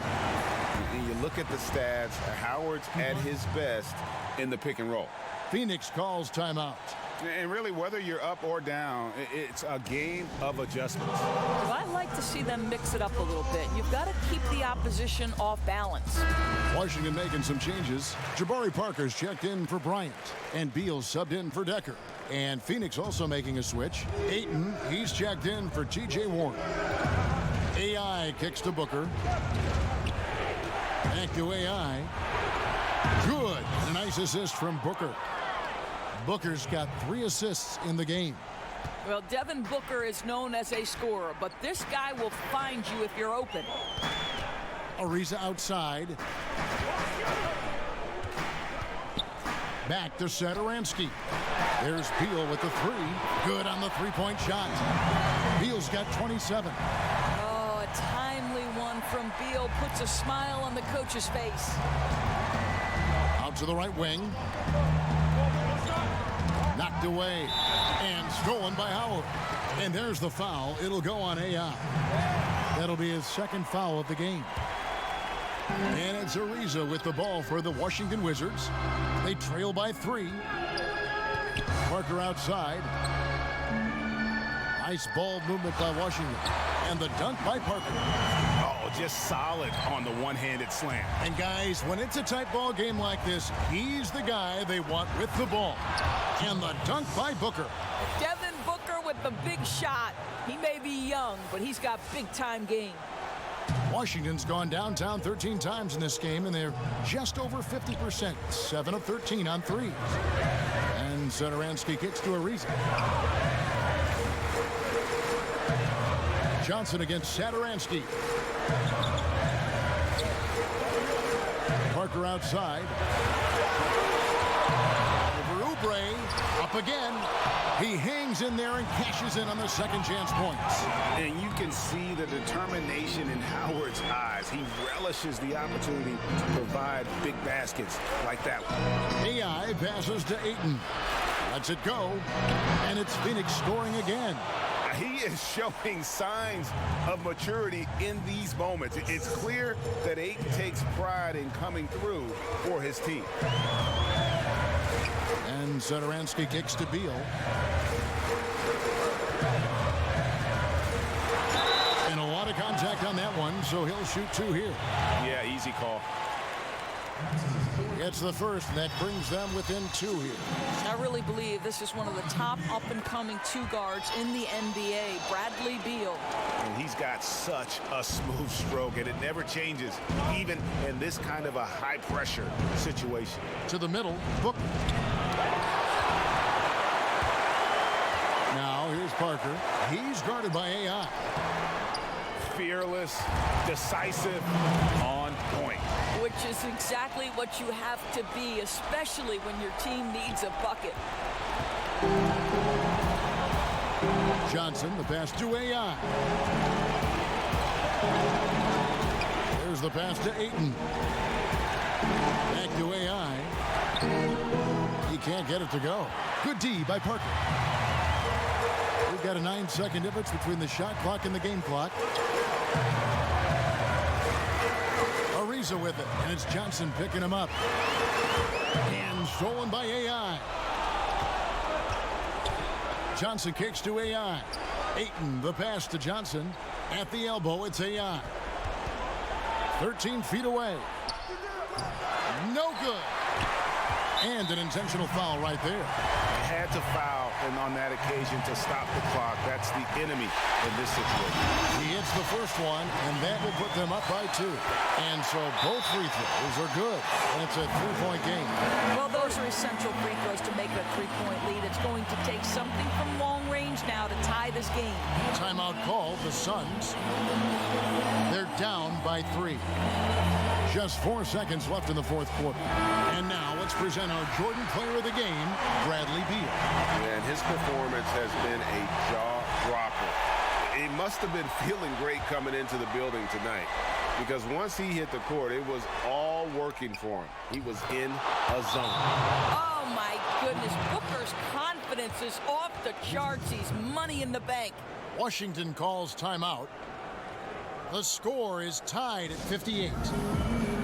E: And you look at the stats, Howard's at his best in the pick and roll.
C: Phoenix calls timeout.
H: And really, whether you're up or down, it's a game of adjustments.
L: Well, I like to see them mix it up a little bit. You've got to keep the opposition off balance.
C: Washington making some changes. Jabari Parker's checked in for Bryant. And Beal subbed in for Decker. And Phoenix also making a switch. Ayton, he's checked in for T.J. Warren. AI kicks to Booker. Back to AI. Good. And a nice assist from Booker. Booker's got 3 assists in the game.
L: Well, Devin Booker is known as a scorer, but this guy will find you if you're open.
C: Ariza outside. Back to Satoransky. There's Beal with the 3. Good on the 3-point shot. Beal's got 27.
L: Oh, a timely one from Beal puts a smile on the coach's face.
C: Out to the right wing. Knocked away and stolen by Howard. And there's the foul. It'll go on AI. That'll be his 2nd foul of the game. And it's Ariza with the ball for the Washington Wizards. They trail by 3. Parker outside. Nice ball movement by Washington. And the dunk by Parker.
E: Oh, just solid on the one-handed slam.
C: And guys, when it's a tight ball game like this, he's the guy they want with the ball. And the dunk by Booker.
L: Devin Booker with the big shot. He may be young, but he's got big-time game.
C: Washington's gone downtown 13 times in this game, and they're just over 50%. 7 of 13 on 3. And Satoransky kicks to Ariza. Johnson against Satoransky. Parker outside. Over Oubre. Up again. He hangs in there and cashes in on the second chance points.
H: And you can see the determination in Howard's eyes. He relishes the opportunity to provide big baskets like that one.
C: AI passes to Ayton. Lets it go. And it's Phoenix scoring again.
E: He is showing signs of maturity in these moments. It's clear that Ayton takes pride in coming through for his team.
C: And Satoransky kicks to Beal. And a lot of contact on that one, so he'll shoot 2 here.
E: Yeah, easy call.
C: Gets the first, and that brings them within 2 here.
L: I really believe this is one of the top up-and-coming 2 guards in the NBA, Bradley Beal.
E: And he's got such a smooth stroke, and it never changes, even in this kind of a high-pressure situation.
C: To the middle, Booker. Now here's Parker. He's guarded by AI.
E: Fearless, decisive, on point.
L: Which is exactly what you have to be, especially when your team needs a bucket.
C: Johnson, the pass to AI. There's the pass to Ayton. Back to AI. He can't get it to go. Good D by Parker. We've got a 9-second difference between the shot clock and the game clock. Ariza with it, and it's Johnson picking him up. And stolen by AI. Johnson kicks to AI. Ayton, the pass to Johnson. At the elbow, it's AI. 13 feet away. No good. And an intentional foul right there.
E: Had to foul, and on that occasion to stop the clock. That's the enemy in this situation.
C: He hits the first one, and that will put them up by 2. And so both free throws are good, and it's a 3-point game.
L: Well, those are essential free throws to make a 3-point lead. It's going to take something from long range now to tie this game.
C: Timeout called, the Suns. They're down by 3. Just 4 seconds left in the fourth quarter. And now let's present our Jordan Player of the Game, Bradley Beal.
E: And his performance has been a jaw-dropper. He must have been feeling great coming into the building tonight, because once he hit the court, it was all working for him. He was in a zone.
L: Oh, my goodness. Booker's confidence is off the charts. He's money in the bank.
C: Washington calls timeout. The score is tied at 58.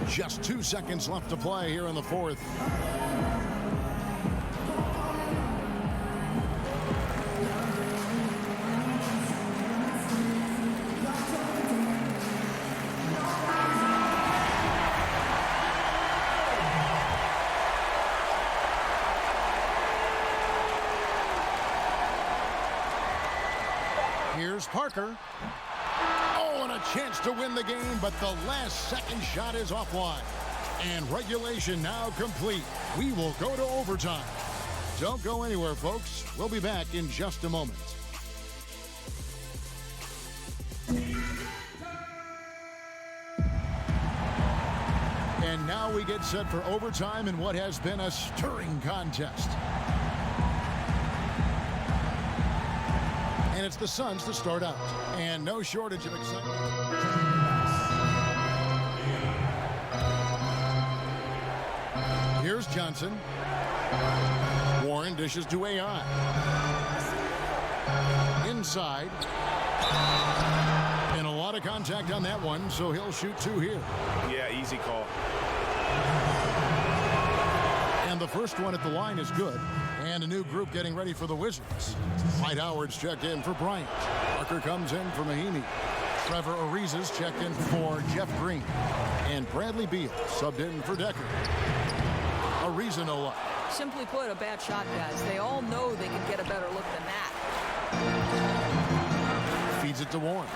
C: Just 2 seconds left to play here in the fourth. Here's Parker. Oh, and a chance to win the game, but the last second shot is offline. And regulation now complete. We will go to overtime. Don't go anywhere, folks. We'll be back in just a moment. And now we get set for overtime in what has been a stirring contest. And it's the Suns to start out. And no shortage of excitement. Here's Johnson. Warren dishes to AI. Inside. And a lot of contact on that one, so he'll shoot 2 here.
E: Yeah, easy call.
C: And the first one at the line is good. And a new group getting ready for the Wizards. Dwight Howard's checked in for Bryant. Parker comes in for Mahinmi. Trevor Ariza's checked in for Jeff Green. And Bradley Beal subbed in for Decker. Ariza no luck.
L: Simply put, a bad shot, guys. They all know they can get a better look than that.
C: Feeds it to Warren.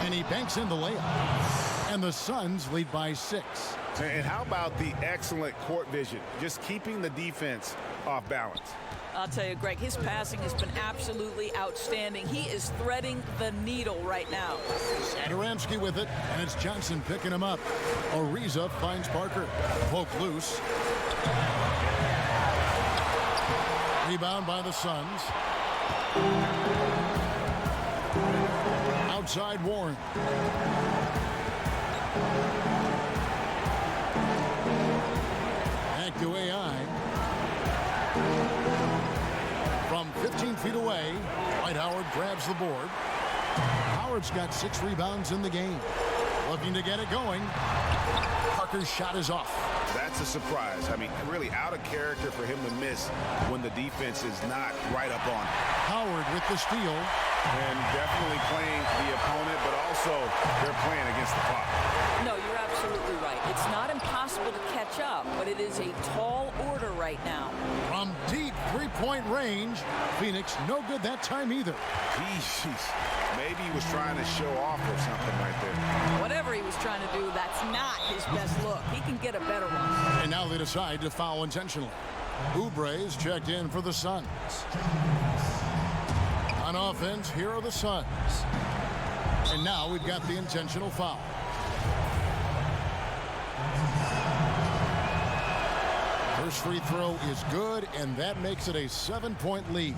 C: And he banks in the layup. And the Suns lead by 6.
E: And how about the excellent court vision, just keeping the defense off balance?
L: I'll tell you, Greg, his passing has been absolutely outstanding. He is threading the needle right now.
C: Satoransky with it, and it's Johnson picking him up. Ariza finds Parker. Poke loose. Rebound by the Suns. Outside Warren. Back to AI. From 15 feet away, Dwight Howard grabs the board. Howard's got 6 rebounds in the game. Looking to get it going. Parker's shot is off.
E: That's a surprise. I mean, really out of character for him to miss when the defense is not right up on him.
C: Howard with the steal.
E: And definitely playing the opponent, but also they're playing against the clock.
L: No, you're absolutely right. It's not impossible to catch up, but it is a tall order right now.
C: From deep three-point range, Phoenix no good that time either.
E: Jeez. Maybe he was trying to show off or something right there.
L: Whatever he was trying to do, that's not his best look. He can get a better one.
C: And now they decide to foul intentionally. Oubre's checked in for the Suns. On On offense, here are the Suns. And now we've got the intentional foul. First free throw is good, and that makes it a 7-point lead.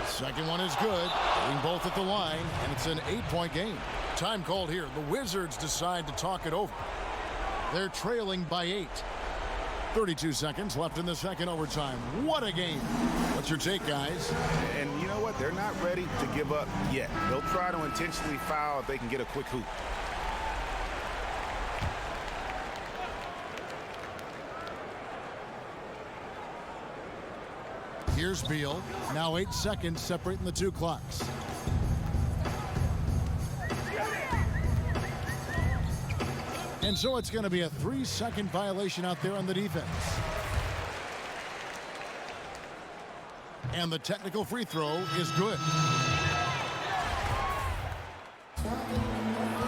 C: Second one is good, hitting both at the line, and it's an 8-point game. Time called here. The Wizards decide to talk it over. They're trailing by 8. 32 seconds left in the second overtime. What a game. What's your take, guys?
H: And you know what? They're not ready to give up yet. They'll try to intentionally foul if they can get a quick hoop.
C: Here's Beal. Now 8 seconds separating the two clocks. And so it's going to be a 3-second violation out there on the defense. And the technical free throw is good.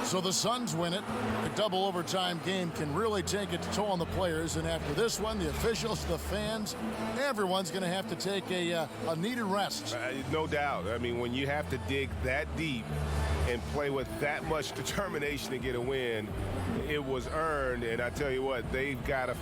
C: So the Suns win it. A double overtime game can really take its toll on the players. And after this one, the officials, the fans, everyone's going to have to take a needed rest.
E: No doubt. I mean, when you have to dig that deep and play with that much determination to get a win, it was earned. And I tell you what, they've got to...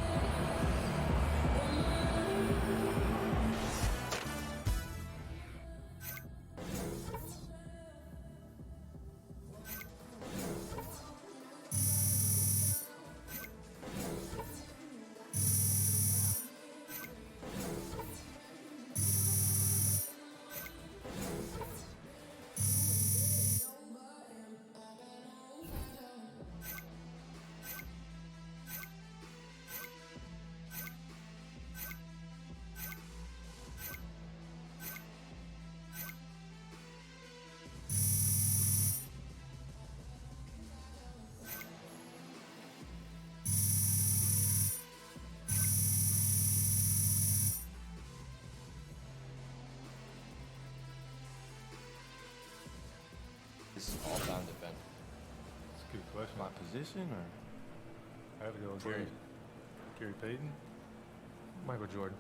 I: It's all down to Ben.
J: That's a good question.
I: My position, or
J: I have to go with Gary Payton, Michael Jordan.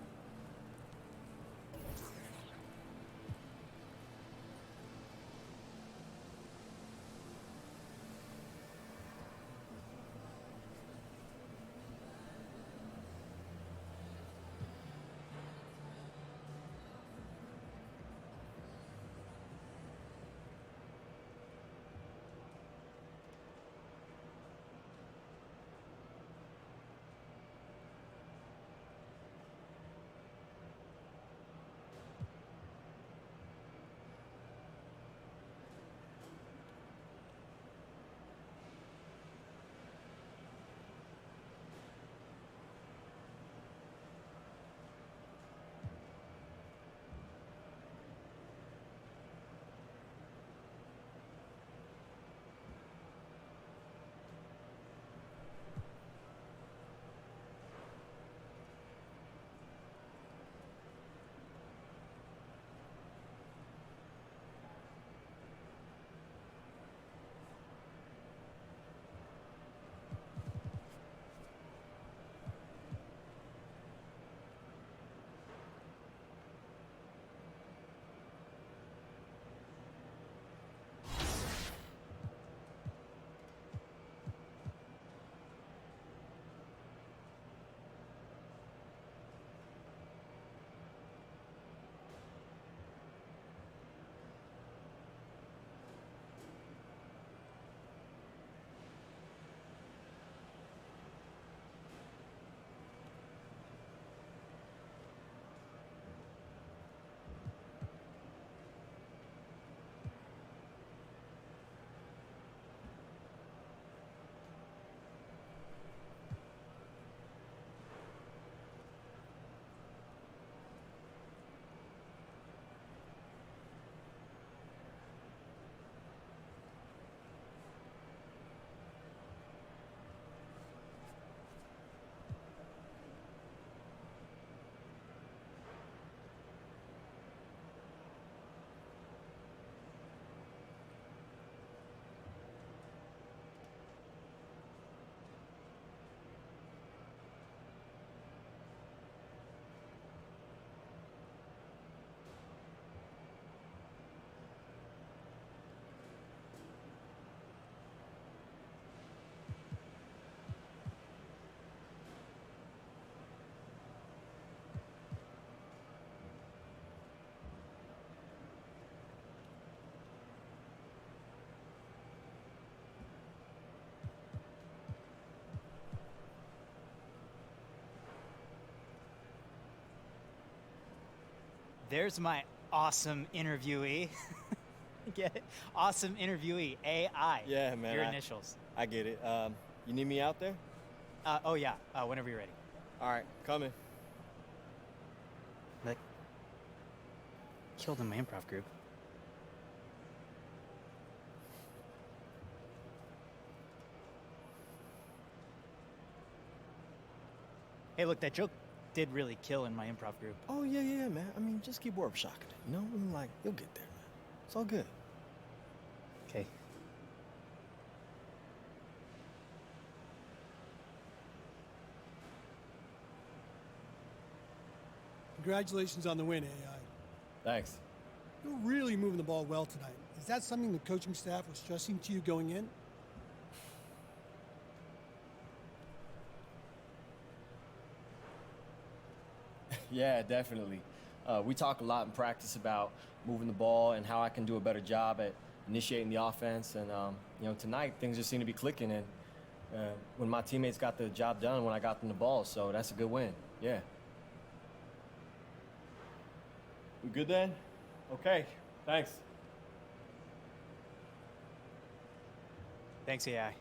M: There's my awesome interviewee. Get it? Awesome interviewee, AI.
I: Yeah, man.
M: Your initials.
I: I get it. You need me out there?
M: Oh, yeah. Whenever you're ready.
I: All right, coming.
M: Like, killed in my improv group. Hey, look, that joke did really kill in my improv group.
I: Oh, yeah, man. I mean, just keep workshoping it, you know? And, like, you'll get there, man. It's all good.
M: Okay.
N: Congratulations on the win, AI.
I: Thanks.
N: You're really moving the ball well tonight. Is that something the coaching staff was stressing to you going in?
I: Yeah, definitely. We talk a lot in practice about moving the ball and how I can do a better job at initiating the offense. And, you know, tonight things just seem to be clicking. And when my teammates got the job done when I got them the ball, so that's a good win. Yeah. We good then? Okay, thanks.
M: Thanks, AI.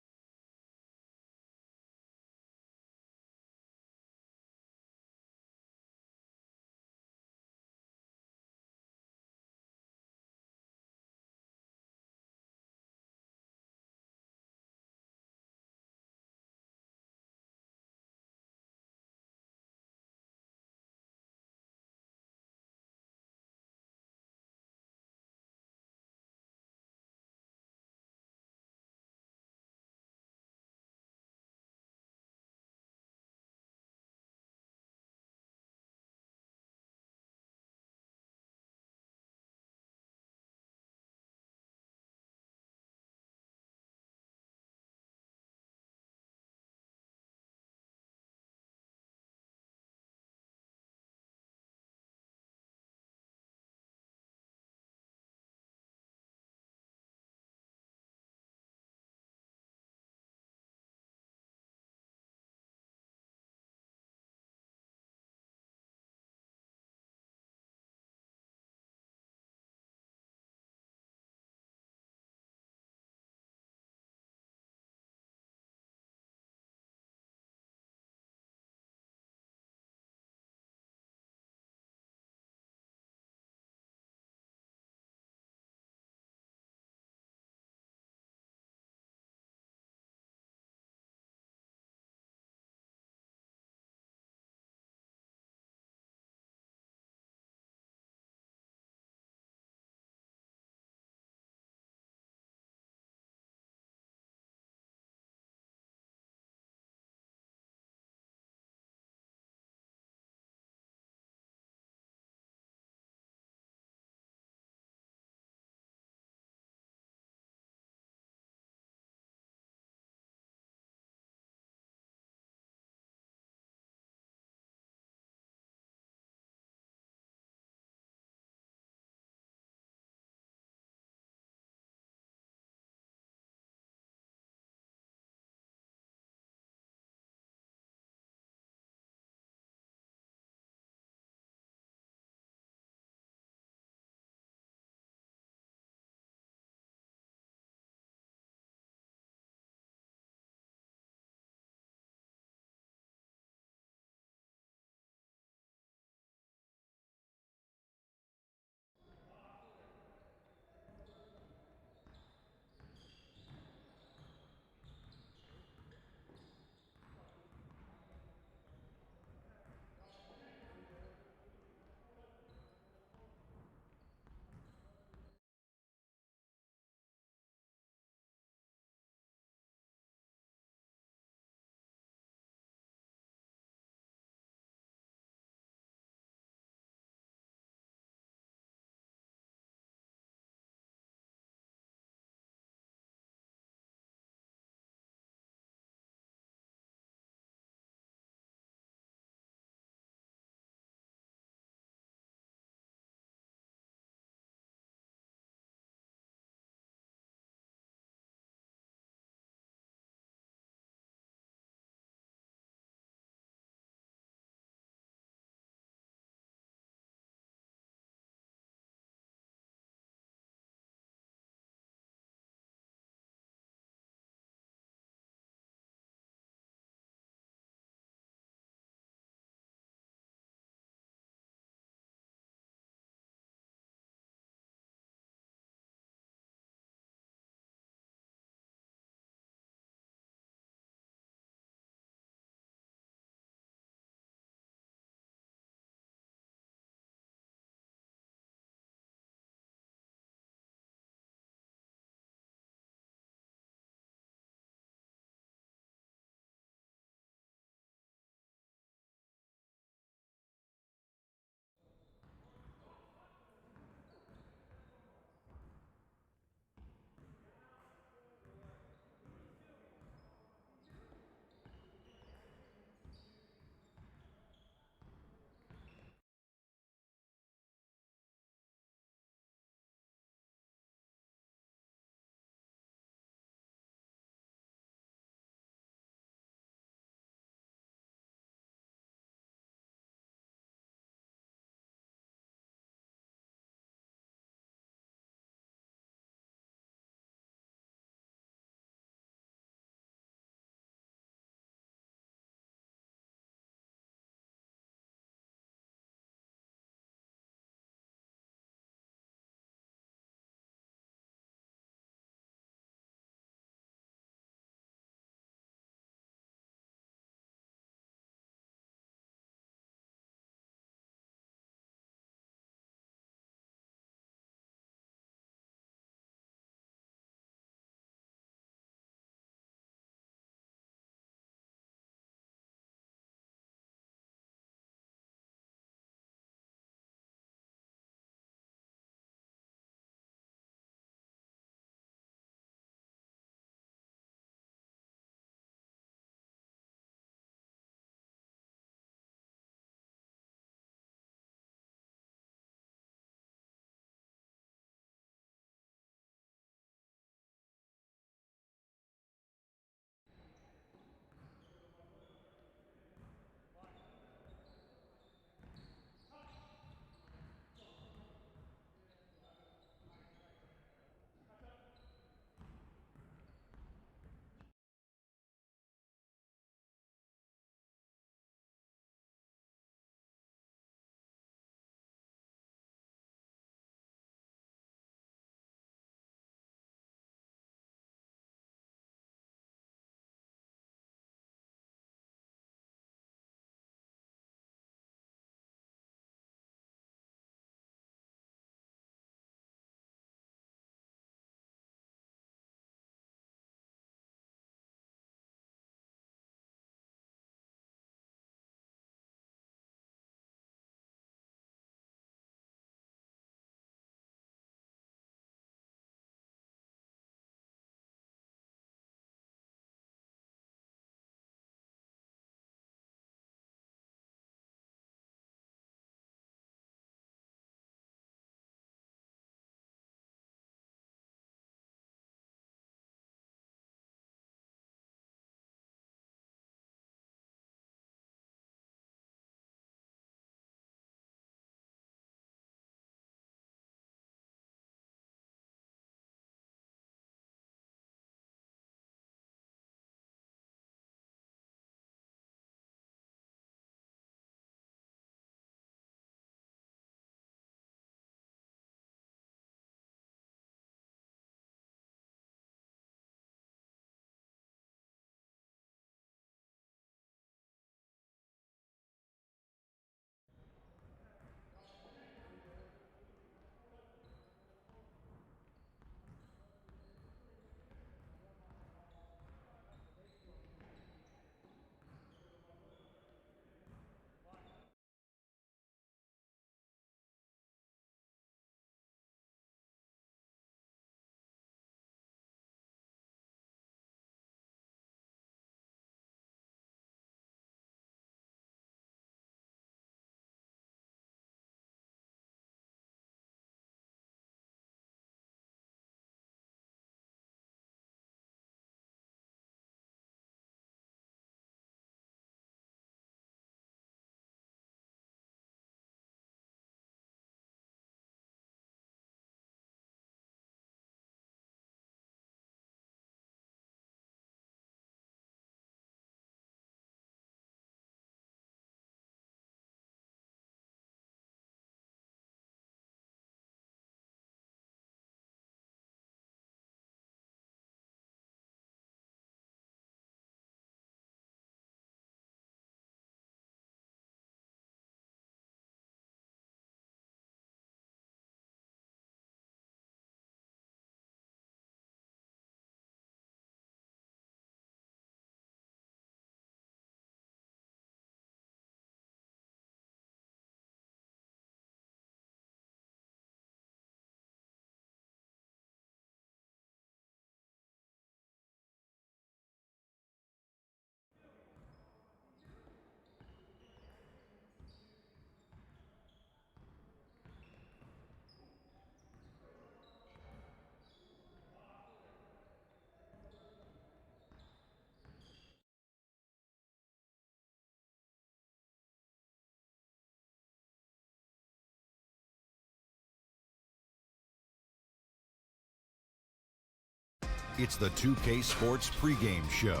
A: It's the 2K Sports pregame show.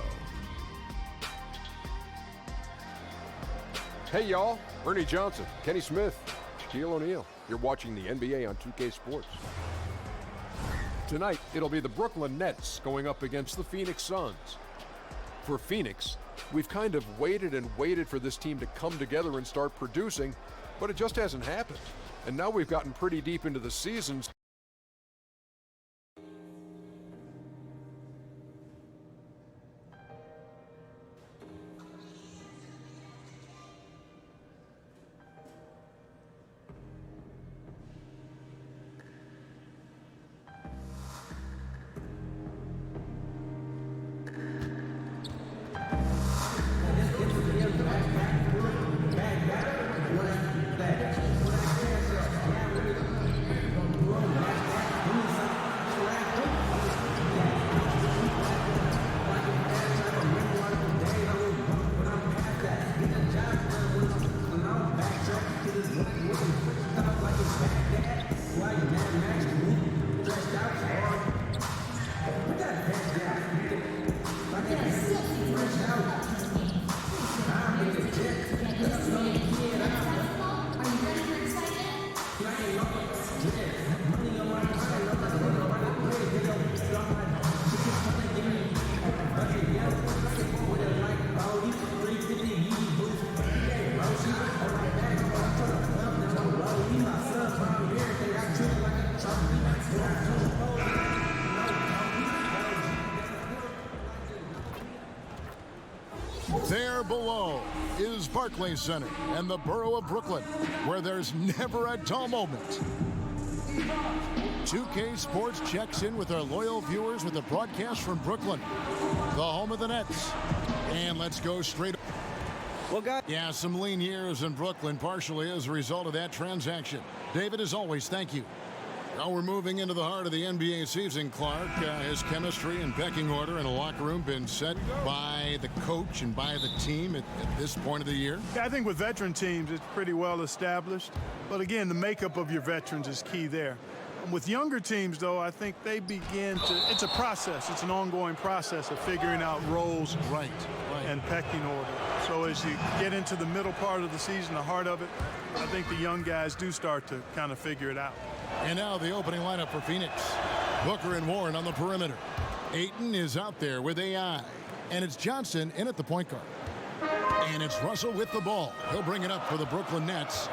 B: Hey, y'all. Ernie Johnson, Kenny Smith, Shaquille O'Neal. You're watching the NBA on 2K Sports. Tonight, it'll be the Brooklyn Nets going up against the Phoenix Suns. For Phoenix, we've kind of waited and waited for this team to come together and start producing, but it just hasn't happened. And now we've gotten pretty deep into the season.
C: There below is Barclays Center and the borough of Brooklyn, where there's never a dull moment. 2K Sports checks in with our loyal viewers with a broadcast from Brooklyn, the home of the Nets. And let's go straight.
G: Well, guys.
C: Yeah, some lean years in Brooklyn, partially as a result of that transaction. David, as always, thank you. Now we're moving into the heart of the NBA season, Clark. Has chemistry and pecking order in a locker room been set by the coach and by the team at this point of the year?
O: Yeah, I think with veteran teams, it's pretty well established. But again, the makeup of your veterans is key there. With younger teams, though, I think they begin to, it's a process. It's an ongoing process of figuring out roles and pecking order. So as you get into the middle part of the season, the heart of it, I think the young guys do start to kind of figure it out.
C: And now the opening lineup for Phoenix. Booker and Warren on the perimeter. Ayton is out there with AI. And it's Johnson in at the point guard. And it's Russell with the ball. He'll bring it up for the Brooklyn Nets.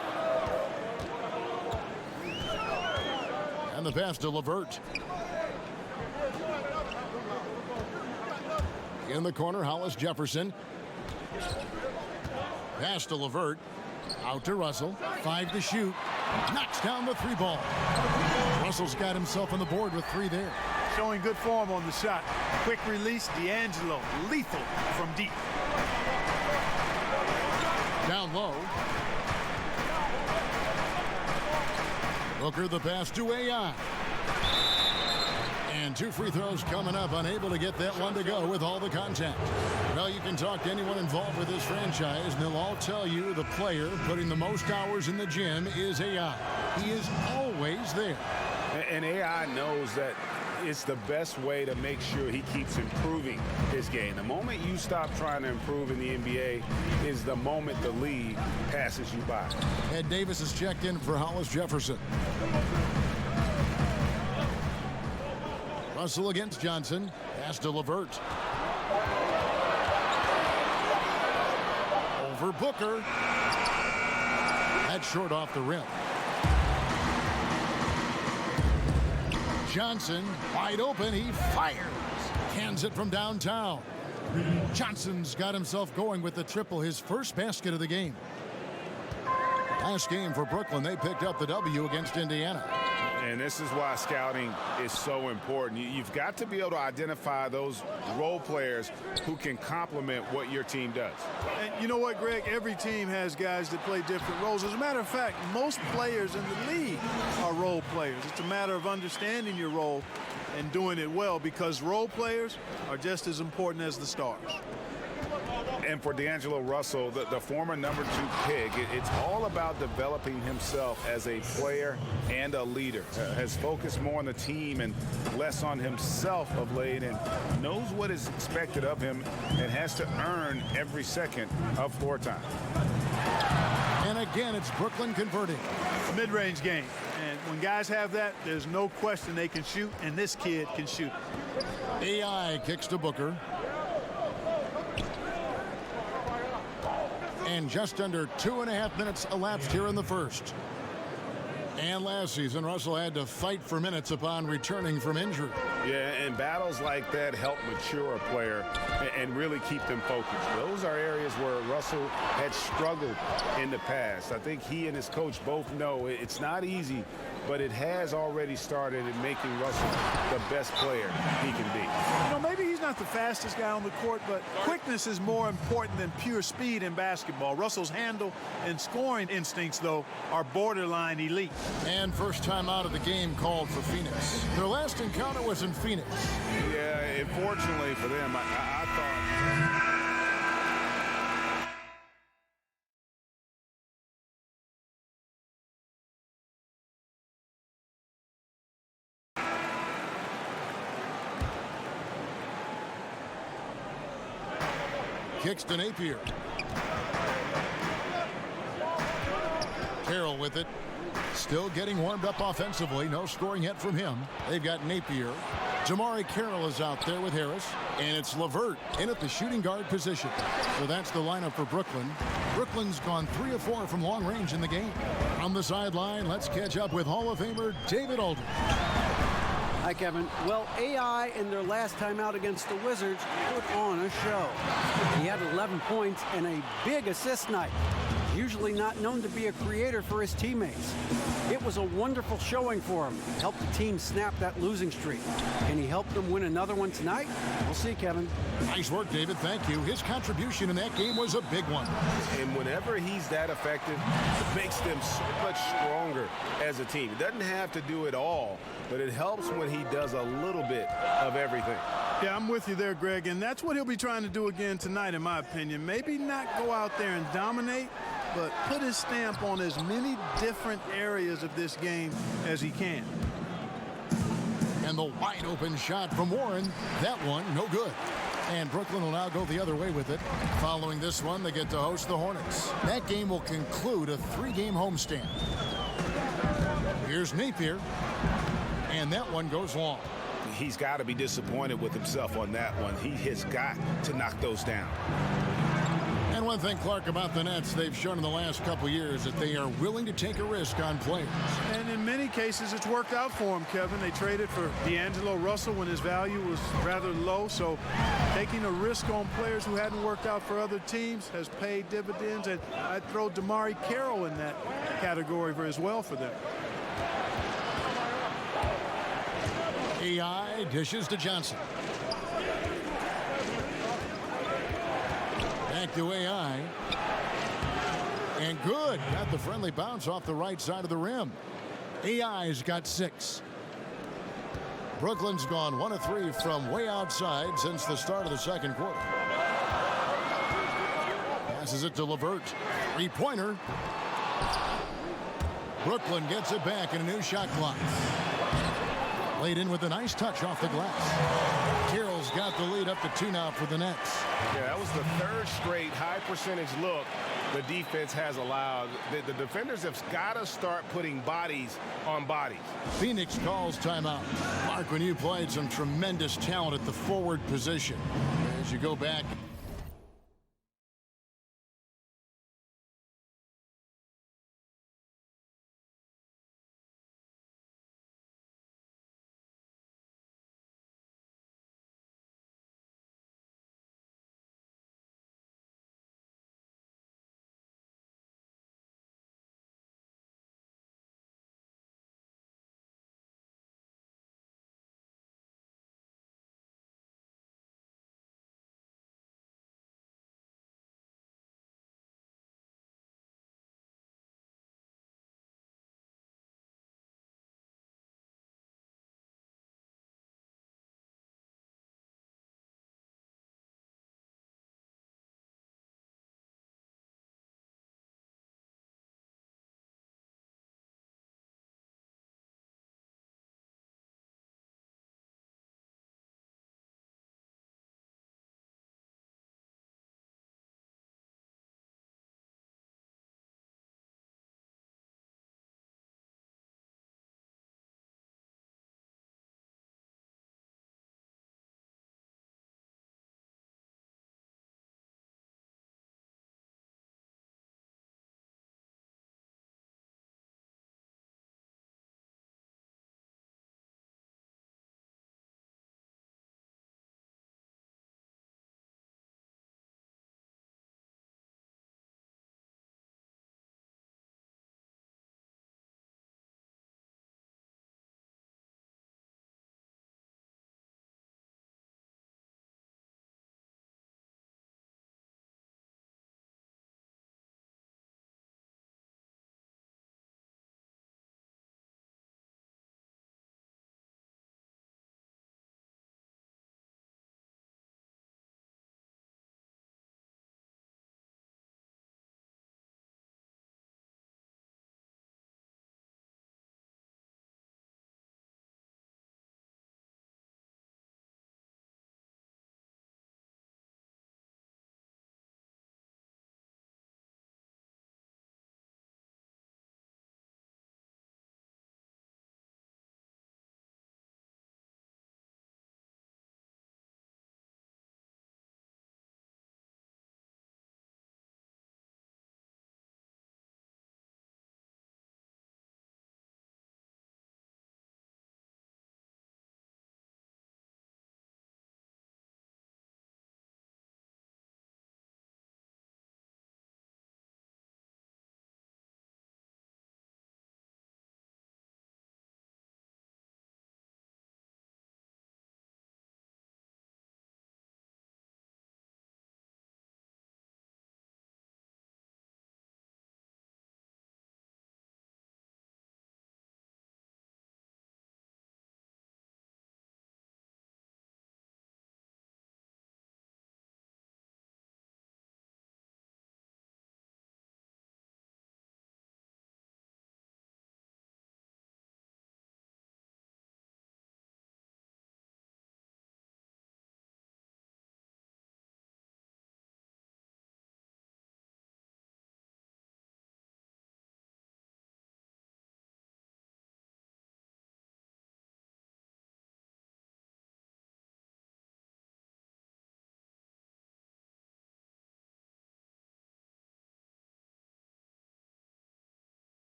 C: And the pass to LeVert. In the corner, Hollis Jefferson. Pass to LeVert. Out to Russell. 5 to shoot. Knocks down the 3 ball. Russell's got himself on the board with 3 there.
O: Showing good form on the shot. Quick release, D'Angelo. Lethal from deep.
C: Down low. Booker the pass to AI. And 2 free throws coming up. Unable to get that one to go with all the contact. Well, you can talk to anyone involved with this franchise, and they'll all tell you the player putting the most hours in the gym is AI. He is always there.
H: And AI knows that it's the best way to make sure he keeps improving his game. The moment you stop trying to improve in the NBA is the moment the league passes you by.
C: Ed Davis is checked in for Hollis Jefferson. Russell against Johnson. Pass to LeVert. Over Booker. That's short off the rim. Johnson wide open. He fires. Cans it from downtown. Johnson's got himself going with the triple, his first basket of the game. Last game for Brooklyn, they picked up the W against Indiana.
H: And this is why scouting is so important. You've got to be able to identify those role players who can complement what your team does.
O: And you know what, Greg? Every team has guys that play different roles. As a matter of fact, most players in the league are role players. It's a matter of understanding your role and doing it well, because role players are just as important as the stars.
H: And for D'Angelo Russell, the former #2 pick, it's all about developing himself as a player and a leader. Has focused more on the team and less on himself of late, and knows what is expected of him and has to earn every second of floor time.
C: And again, it's Brooklyn converting.
O: A mid-range game. And when guys have that, there's no question they can shoot, and this kid can shoot.
C: AI kicks to Booker. And just under 2.5 minutes elapsed here in the first. And last season, Russell had to fight for minutes upon returning from injury.
E: Yeah, and battles like that help mature a player and really keep them focused. Those are areas where Russell had struggled in the past. I think he and his coach both know it's not easy, but it has already started in making Russell the best player he can be.
O: You know, maybe he's not the fastest guy on the court, but quickness is more important than pure speed in basketball. Russell's handle and scoring instincts, though, are borderline elite.
C: And first time out of the game called for Phoenix. Their last encounter was in Phoenix.
H: Yeah, unfortunately for them, I thought...
C: Kicks to Napier. Carroll with it. Still getting warmed up offensively. No scoring yet from him. They've got Napier. Jamari Carroll is out there with Harris. And it's LeVert in at the shooting guard position. So that's the lineup for Brooklyn. Brooklyn's gone 3 of 4 from long range in the game. On the sideline, let's catch up with Hall of Famer David Aldridge.
G: Hi, Kevin. Well, AI in their last time out against the Wizards put on a show. He had 11 points and a big assist night. Usually not known to be a creator for his teammates. It was a wonderful showing for him. Helped the team snap that losing streak. Can he help them win another one tonight? We'll see, Kevin.
C: Nice work, David. Thank you. His contribution in that game was a big one.
E: And whenever he's that effective, it makes them so much stronger as a team. He doesn't have to do it all, but it helps when he does a little bit of everything.
O: Yeah, I'm with you there, Greg, and that's what he'll be trying to do again tonight, in my opinion. Maybe not go out there and dominate, but put his stamp on as many different areas of this game as he can.
C: And the wide open shot from Warren. That one, no good. And Brooklyn will now go the other way with it. Following this one, they get to host the Hornets. That game will conclude a 3-game homestand. Here's Napier. And that one goes long.
H: He's got to be disappointed with himself on that one. He has got to knock those down.
C: And one thing, Clark, about the Nets, they've shown in the last couple years that they are willing to take a risk on players.
O: And in many cases, it's worked out for them, Kevin. They traded for D'Angelo Russell when his value was rather low. So taking a risk on players who hadn't worked out for other teams has paid dividends. And I'd throw Jamari Carroll in that category as well for them.
C: AI dishes to Johnson. Back to AI. And good. Got the friendly bounce off the right side of the rim. AI's got 6. Brooklyn's gone 1 of 3 from way outside since the start of the second quarter. Passes it to LeVert. 3-pointer. Brooklyn gets it back in a new shot clock. Laid in with a nice touch off the glass. Carroll's got the lead up to 2 now for the Nets.
E: Yeah, that was the 3rd straight high percentage look the defense has allowed. The defenders have got to start putting bodies on bodies.
C: Phoenix calls timeout. Mark, when you played some tremendous talent at the forward position, as you go back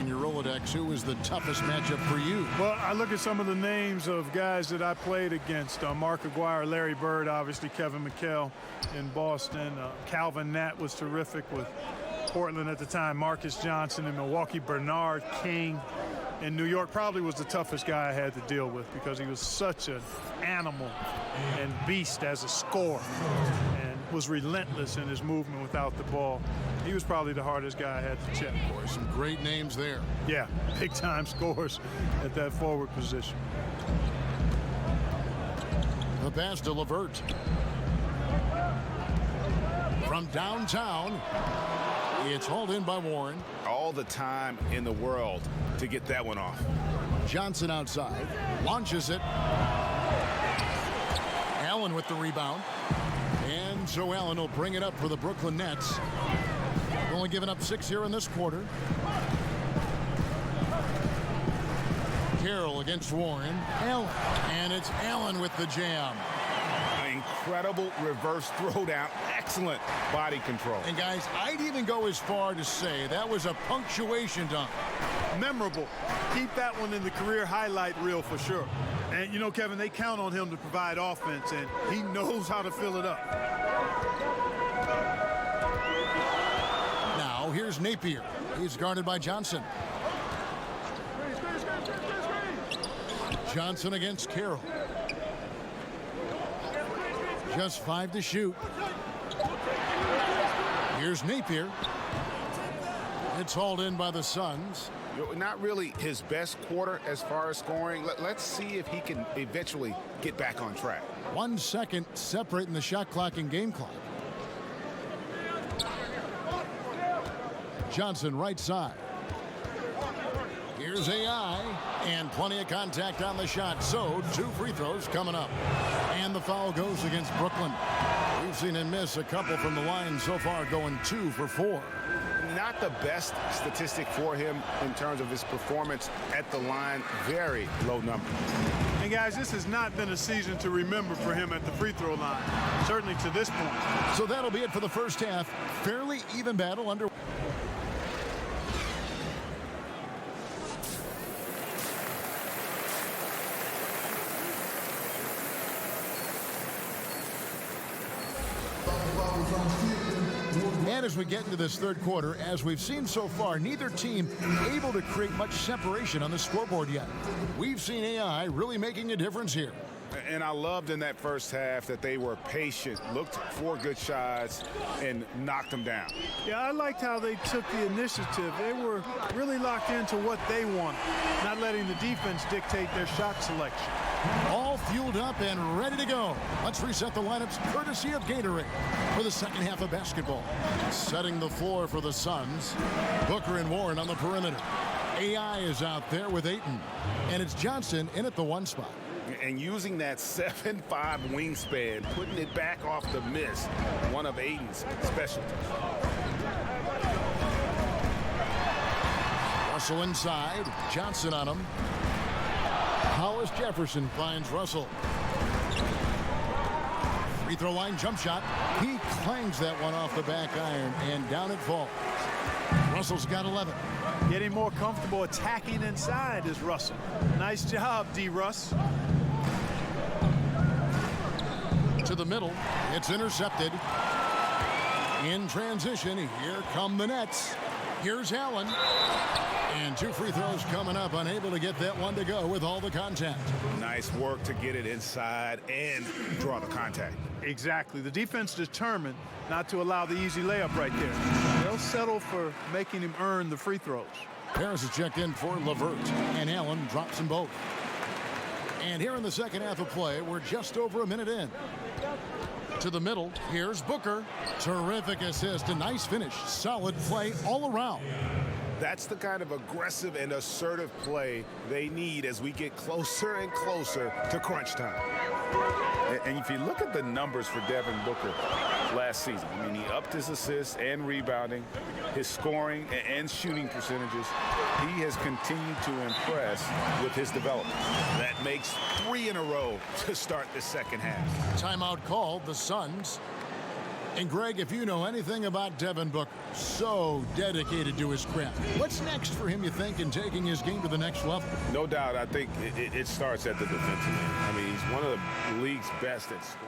C: on your Rolodex, who was the toughest matchup for you?
O: Well, I look at some of the names of guys that I played against. Mark Aguirre, Larry Bird, obviously Kevin McHale in Boston. Calvin Nat was terrific with Portland at the time. Marcus Johnson in Milwaukee. Bernard King in New York probably was the toughest guy I had to deal with because he was such an animal and beast as a scorer and was relentless in his movement without the ball. He was probably the hardest guy I had to check.
C: Boy, some great names there.
O: Yeah, big-time scores at that forward position.
C: The pass to LeVert. From downtown, it's hauled in by Warren.
H: All the time in the world to get that one off.
C: Johnson outside, launches it. Allen with the rebound. And so Allen will bring it up for the Brooklyn Nets. Only given up 6 here in this quarter. Carroll against Warren. Allen. And it's Allen with the jam.
H: Incredible reverse throwdown. Excellent body control.
C: And guys, I'd even go as far to say that was a punctuation dunk.
O: Memorable. Keep that one in the career highlight reel for sure. And you know, Kevin, they count on him to provide offense, and he knows how to fill it up.
C: Now here's Napier. He's guarded by Johnson. Johnson against Carroll. Just 5 to shoot. Here's Napier. It's hauled in by the Suns.
H: Not really his best quarter as far as scoring. Let's see if he can eventually get back on track.
C: 1 second separating the shot clock and game clock. Johnson right side. Here's AI, and plenty of contact on the shot. So 2 free throws coming up. And the foul goes against Brooklyn. We've seen him miss a couple from the line so far, going 2 for 4.
H: Not the best statistic for him in terms of his performance at the line. Very low number.
O: And guys, this has not been a season to remember for him at the free throw line, certainly to this point.
C: So that'll be it for the first half. Fairly even battle under. And as we get into this third quarter, as we've seen so far, neither team able to create much separation on the scoreboard yet. We've seen AI really making a difference here.
H: And I loved in that first half that they were patient, looked for good shots, and knocked them down.
O: Yeah, I liked how they took the initiative. They were really locked into what they wanted, not letting the defense dictate their shot selection.
C: All fueled up and ready to go. Let's reset the lineups courtesy of Gatorade for the second half of basketball. Setting the floor for the Suns. Booker and Warren on the perimeter. AI is out there with Ayton. And it's Johnson in at the 1 spot.
H: And using that 7'5" wingspan, putting it back off the miss, one of Ayton's specialties.
C: Russell inside. Johnson on him. Hollis Jefferson finds Russell. Free throw line jump shot. He clangs that one off the back iron, and down it falls. Russell's got 11.
O: Getting more comfortable attacking inside is Russell. Nice job, D-Russ.
C: To the middle. It's intercepted. In transition, here come the Nets. Here's Allen. And 2 free throws coming up, unable to get that one to go with all the contact.
H: Nice work to get it inside and draw the contact.
O: Exactly. The defense determined not to allow the easy layup right there. They'll settle for making him earn the free throws.
C: Harris is checked in for LeVert, and Allen drops them both. And here in the second half of play, we're just over a minute in. To the middle, here's Booker. Terrific assist, a nice finish. Solid play all around.
H: That's the kind of aggressive and assertive play they need as we get closer and closer to crunch time. And if you look at the numbers for Devin Booker last season, I mean, he upped his assists and rebounding, his scoring and shooting percentages. He has continued to impress with his development. That makes 3 in a row to start the second half.
C: Timeout called, the Suns. And Greg, if you know anything about Devin Booker, so dedicated to his craft. What's next for him, you think, in taking his game to the next level?
E: No doubt. I think it starts at the defensive end. I mean, he's one of the league's best at scoring.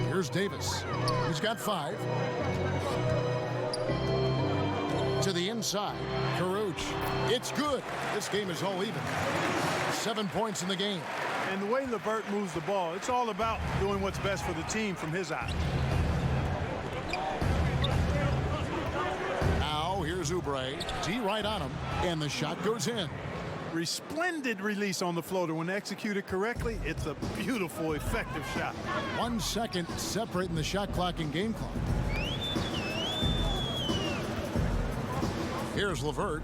C: Here's Davis. He's got 5. To the inside. Caruch. It's good. This game is all even. 7 points in the game.
O: And the way LeVert moves the ball, it's all about doing what's best for the team from his eye.
C: Now here's Oubre. D right on him. And the shot goes in.
O: Resplendent release on the floater. When executed correctly, it's a beautiful, effective shot.
C: 1 second separating the shot clock and game clock. Here's LeVert.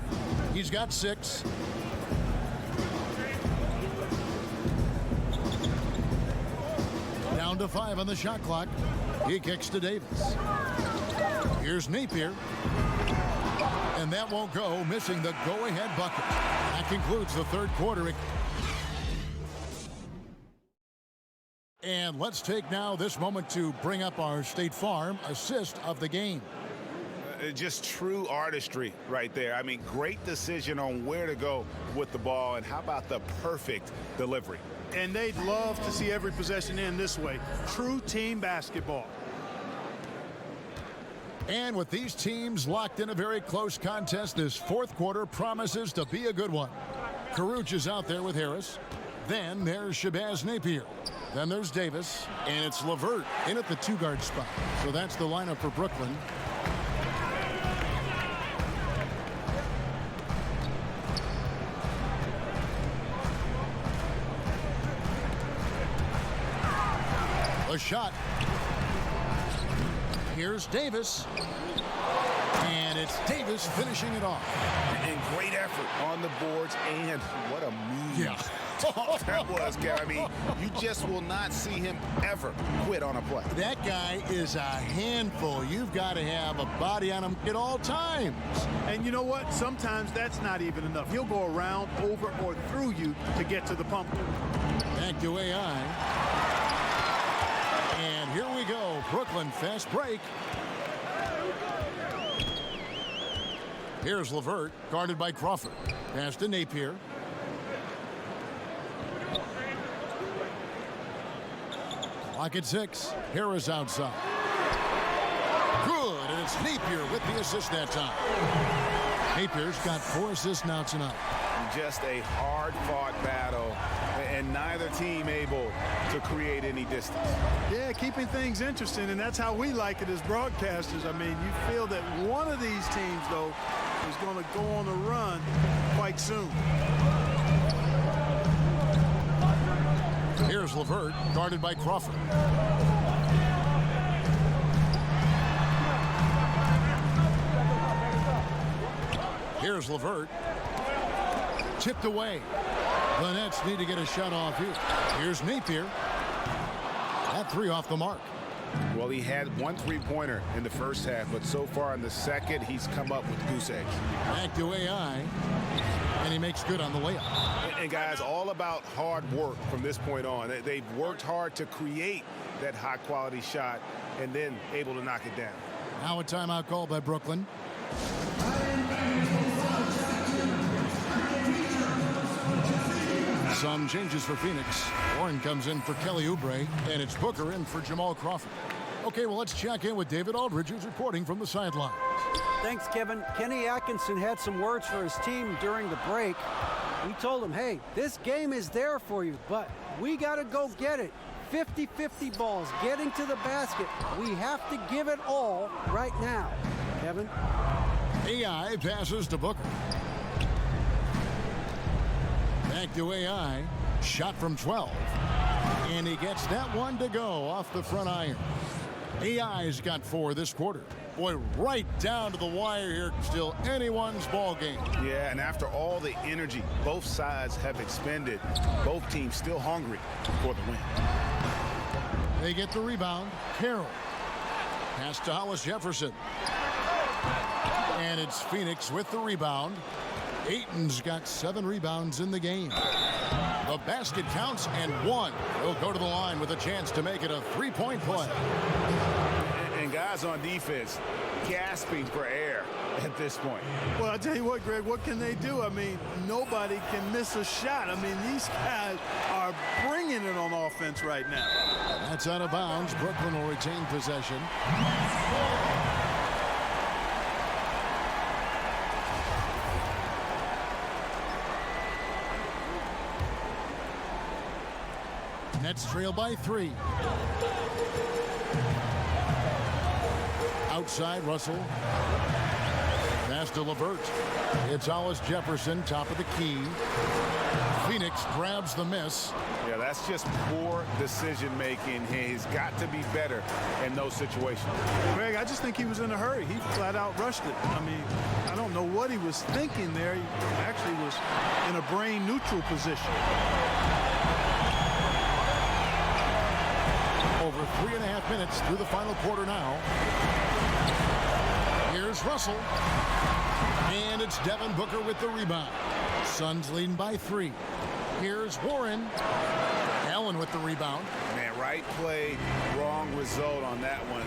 C: He's got 6. Down to 5 on the shot clock. He kicks to Davis. Here's Napier. And that won't go, missing the go-ahead bucket. That concludes the third quarter. And let's take now this moment to bring up our State Farm assist of the game.
H: Just true artistry right there. I mean, great decision on where to go with the ball, and how about the perfect delivery?
O: And they'd love to see every possession end this way. True team basketball.
C: And with these teams locked in a very close contest, this fourth quarter promises to be a good one. Caruch is out there with Harris. Then there's Shabazz Napier. Then there's Davis. And it's LeVert in at the 2-guard spot. So that's the lineup for Brooklyn. A shot. Here's Davis. And it's Davis finishing it off.
H: And great effort on the boards, and what a move.
C: Yeah.
H: That was, Gary. I mean, you just will not see him ever quit on a play.
C: That guy is a handful. You've got to have a body on him at all times.
O: And you know what? Sometimes that's not even enough. He'll go around, over, or through you to get to the pumpkin.
C: Back to AI. And here we go. Brooklyn fast break. Here's LeVert, guarded by Crawford. Pass to Napier. Clock at 6. Harris outside. Good, and it's Napier with the assist that time. Napier's got 4 assists now tonight.
H: Just a hard-fought battle, and neither team able to create any distance.
O: Yeah, keeping things interesting, and that's how we like it as broadcasters. I mean, you feel that one of these teams, though, is going to go on a run quite soon.
C: Here's LeVert, guarded by Crawford. Here's LeVert. Tipped away. The Nets need to get a shot off here. Here's Napier. That 3 off the mark.
H: Well, he had 1 3-pointer in the first half, but so far in the second, he's come up with goose eggs.
C: Back to AI. And he makes good on the layup.
H: And guys, all about hard work from this point on. They've worked hard to create that high-quality shot and then able to knock it down.
C: Now a timeout called by Brooklyn. Some changes for Phoenix. Warren comes in for Kelly Oubre, and it's Booker in for Jamal Crawford. Okay, well, let's check in with David Aldridge, who's reporting from the sidelines.
G: Thanks, Kevin. Kenny Atkinson had some words for his team during the break. He told them, hey, this game is there for you, but we got to go get it. 50-50 balls, getting to the basket. We have to give it all right now. Kevin?
C: AI passes to Booker. Back to AI. Shot from 12. And he gets that one to go off the front iron. AI's got 4 this quarter. Boy, right down to the wire here. Still anyone's ball game.
H: Yeah, and after all the energy both sides have expended, both teams still hungry for the win.
C: They get the rebound. Carroll. Pass to Hollis Jefferson. And it's Phoenix with the rebound. Ayton's got 7 rebounds in the game. The basket counts and 1. He'll go to the line with a chance to make it a 3-point play.
H: And guys on defense gasping for air at this point.
O: Well, I tell you what, Greg, what can they do? I mean, nobody can miss a shot. I mean, these guys are bringing it on offense right now.
C: That's out of bounds. Brooklyn will retain possession. Nets trail by 3. Outside, Russell. Pass to LeVert. It's Hollis Jefferson, top of the key. Phoenix grabs the miss.
H: Yeah, that's just poor decision making. He's got to be better in those situations.
O: Greg, I just think he was in a hurry. He flat out rushed it. I mean, I don't know what he was thinking there. He actually was in a brain neutral position.
C: Over 3.5 minutes through the final quarter now. Here's Russell. And it's Devin Booker with the rebound. Suns leading by 3. Here's Warren. Allen with the rebound.
H: Man, right play, wrong result on that one.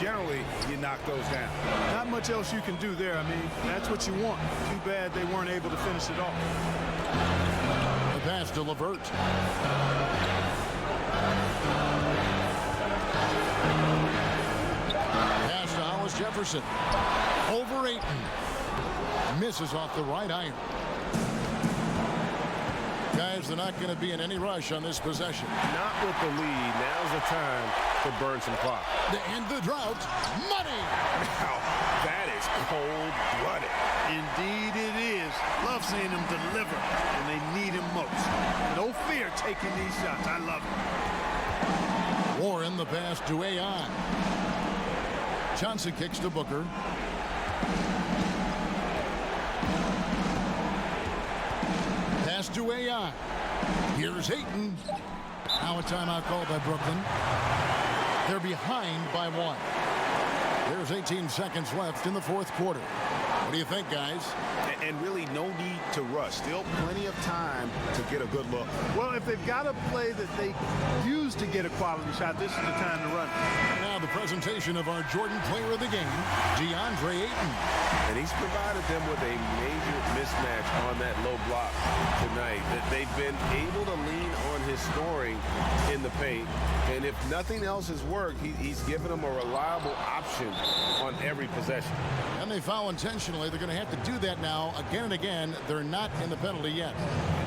H: Generally, you knock those down.
O: Not much else you can do there. I mean, that's what you want. Too bad they weren't able to finish it off.
C: The pass to LeVert. Pass to Hollis Jefferson. Over Ayton. Misses off the right iron. Guys, they're not going to be in any rush on this possession.
E: Not with the lead. Now's the time to burn some clock.
C: To end the drought, money.
H: Now, that is cold-blooded.
O: Indeed it is. Love seeing them deliver when they need him most. No fear taking these shots. I love it.
C: Warren, the pass to AI. Johnson kicks to Booker. Pass to AI. Here's Ayton. Now a timeout called by Brooklyn. They're behind by 1. There's 18 seconds left in the fourth quarter. What do you think, guys?
H: And really no need to rush. Still plenty of time to get a good look.
O: Well, if they've got a play that they use to get a quality shot, this is the time to run.
C: Now the presentation of our Jordan player of the game, DeAndre Ayton.
E: And he's provided them with a major mismatch on that low block tonight. That they've been able to lean on his scoring in the paint. And if nothing else has worked, he's given them a reliable option on every possession.
C: And they foul intentionally. They're going to have to do that now again and again. They're not in the penalty yet.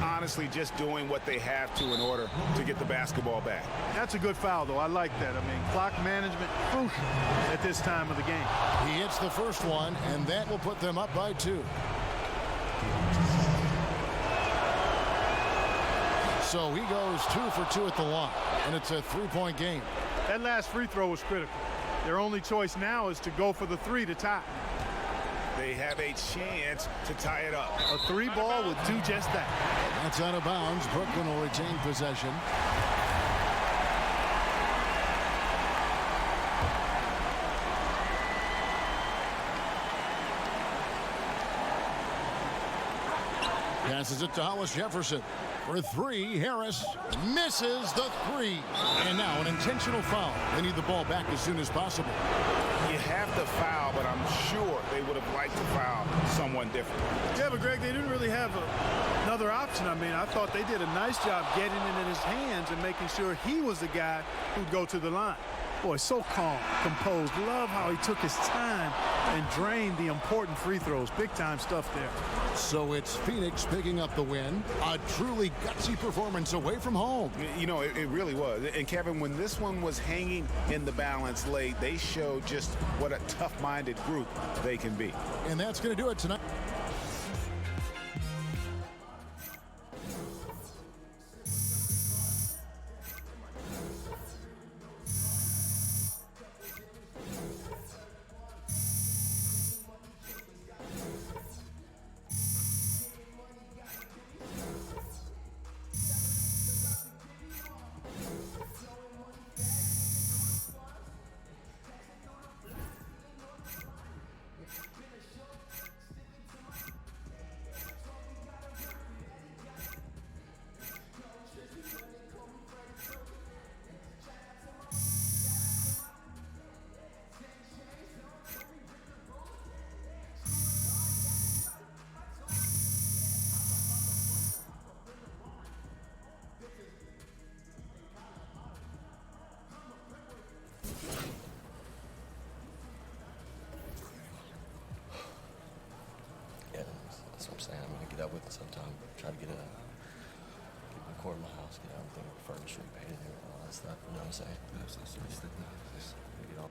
H: Honestly, just doing what they have to in order to get the basketball back.
O: That's a good foul, though. I like that. I mean, clock management crucial at this time of the game.
C: He hits the first one, and that will put them up by 2. So he goes 2 for 2 at the line, and it's a 3-point game.
O: That last free throw was critical. Their only choice now is to go for the 3 to tie.
H: They have a chance to tie it up.
O: A 3 ball would do just that.
C: That's out of bounds. Brooklyn will retain possession. Passes it to Hollis Jefferson. For 3, Harris misses the 3. And now an intentional foul. They need the ball back as soon as possible.
H: You have to foul, but I'm sure they would have liked to foul someone different.
O: Yeah, but Greg, they didn't really have another option. I mean, I thought they did a nice job getting it in his hands and making sure he was the guy who'd go to the line. Boy, so calm, composed. Love how he took his time and drained the important free throws. Big-time stuff there.
C: So it's Phoenix picking up the win. A truly gutsy performance away from home.
H: You know, it really was. And, Kevin, when this one was hanging in the balance late, they showed just what a tough-minded group they can be.
C: And that's going to do it tonight.
P: do that with it sometime. Try to get my court in my house, get everything furnished and painted and all that stuff. You know what I'm saying? That's just get all.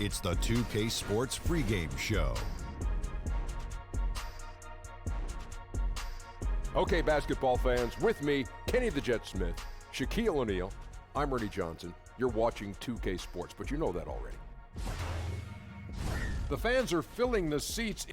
A: It's the 2K Sports pregame show.
B: Okay, basketball fans, with me, Kenny the Jet Smith, Shaquille O'Neal, I'm Ernie Johnson. You're watching 2K Sports, but you know that already. The fans are filling the seats.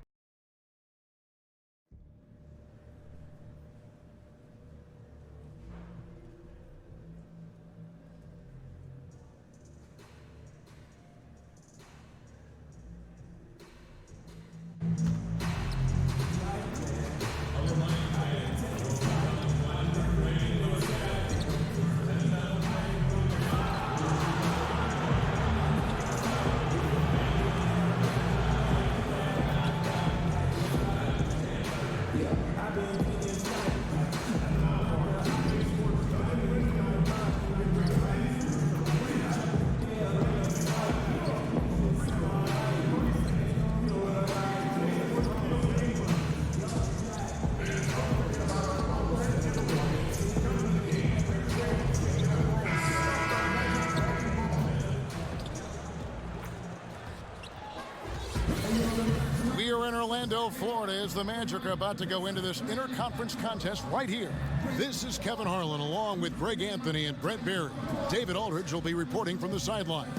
C: We are in Orlando, Florida, as the Magic are about to go into this interconference contest right here. This is Kevin Harlan along with Greg Anthony and Brent Berry. David Aldridge will be reporting from the sidelines.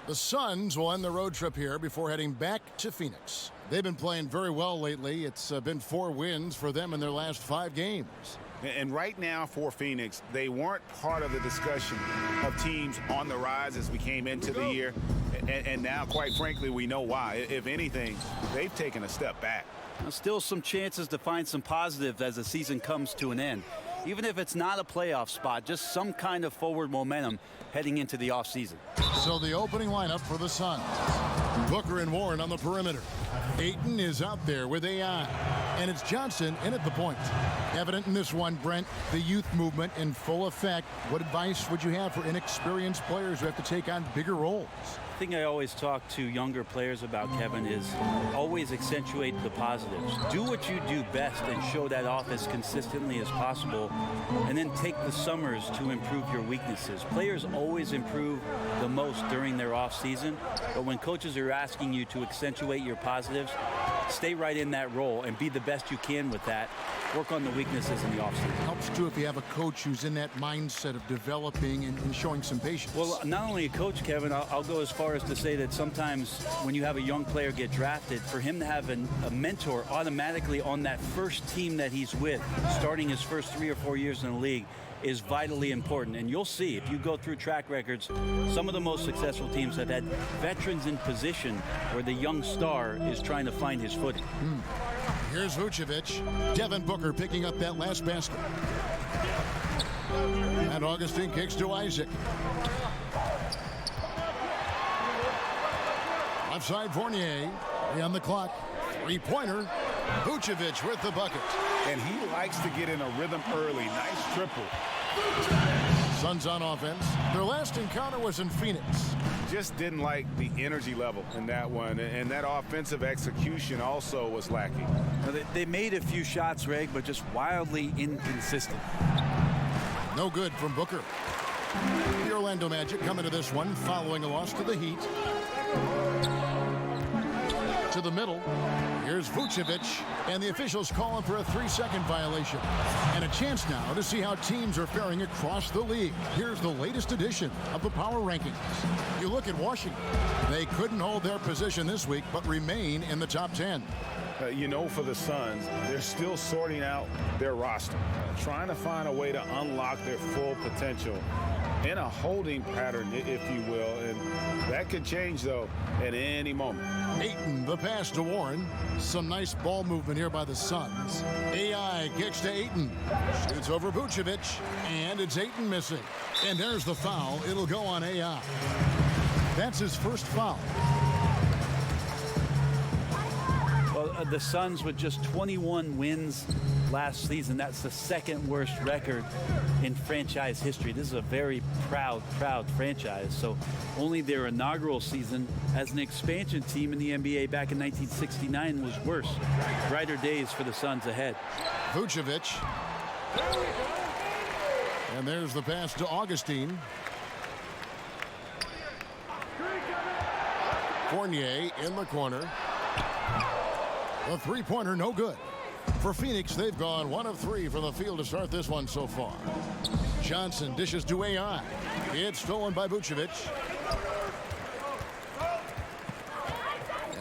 C: The Suns will end the road trip here before heading back to Phoenix. They've been playing very well lately. It's been 4 wins for them in their last 5 games.
H: And right now for Phoenix, they weren't part of the discussion of teams on the rise as we came into the year. And now, quite frankly, we know why. If anything, they've taken a step back.
Q: Still some chances to find some positives as the season comes to an end. Even if it's not a playoff spot, just some kind of forward momentum heading into the offseason.
C: So the opening lineup for the Suns. Booker and Warren on the perimeter. Ayton is out there with AI. And it's Johnson in at the point. Evident in this one, Brent, the youth movement in full effect. What advice would you have for inexperienced players who have to take on bigger roles?
Q: The thing I always talk to younger players about, Kevin, is always accentuate the positives. Do what you do best and show that off as consistently as possible, and then take the summers to improve your weaknesses. Players always improve the most during their off season, but when coaches are asking you to accentuate your positives, stay right in that role and be the best you can with that. Work on the weaknesses in the offseason.
C: Helps too if you have a coach who's in that mindset of developing and showing some patience.
Q: Well, not only a coach, Kevin, I'll go as far as to say that sometimes when you have a young player get drafted, for him to have a mentor automatically on that first team that he's with, starting his first 3 or 4 years in the league, is vitally important. And you'll see, if you go through track records, some of the most successful teams have had veterans in position where the young star is trying to find his footing.
C: Here's Vucevic. Devin Booker picking up that last basket. And Augustine kicks to Isaac. Offside Fournier. 3 on the clock. 3-pointer. Vucevic with the bucket.
H: And he likes to get in a rhythm early. Nice triple.
C: Suns on offense. Their last encounter was in Phoenix.
H: Just didn't like the energy level in that one. And that offensive execution also was lacking.
Q: They made a few shots, Greg, but just wildly inconsistent.
C: No good from Booker. The Orlando Magic come into this one following a loss to the Heat. To the middle. Here's Vucevic, and the officials calling for a 3-second violation. And a chance now to see how teams are faring across the league. Here's the latest edition of the Power Rankings. You look at Washington. They couldn't hold their position this week, but remain in the top 10.
H: For the Suns, they're still sorting out their roster, trying to find a way to unlock their full potential in a holding pattern, if you will, and that could change, though, at any moment.
C: Ayton, the pass to Warren. Some nice ball movement here by the Suns. AI kicks to Ayton. Shoots over Vucevic, and it's Ayton missing. And there's the foul. It'll go on AI. That's his first foul.
Q: Well, the Suns with just 21 wins last season. That's the second worst record in franchise history. This is a very proud franchise. So only their inaugural season as an expansion team in the NBA back in 1969 was worse. Brighter days for the Suns ahead.
C: Vucevic. And there's the pass to Augustine. Fournier in the corner. The three-pointer no good. For Phoenix, they've gone 1 of 3 from the field to start this one so far. Johnson dishes to AI. It's stolen by Vucevic.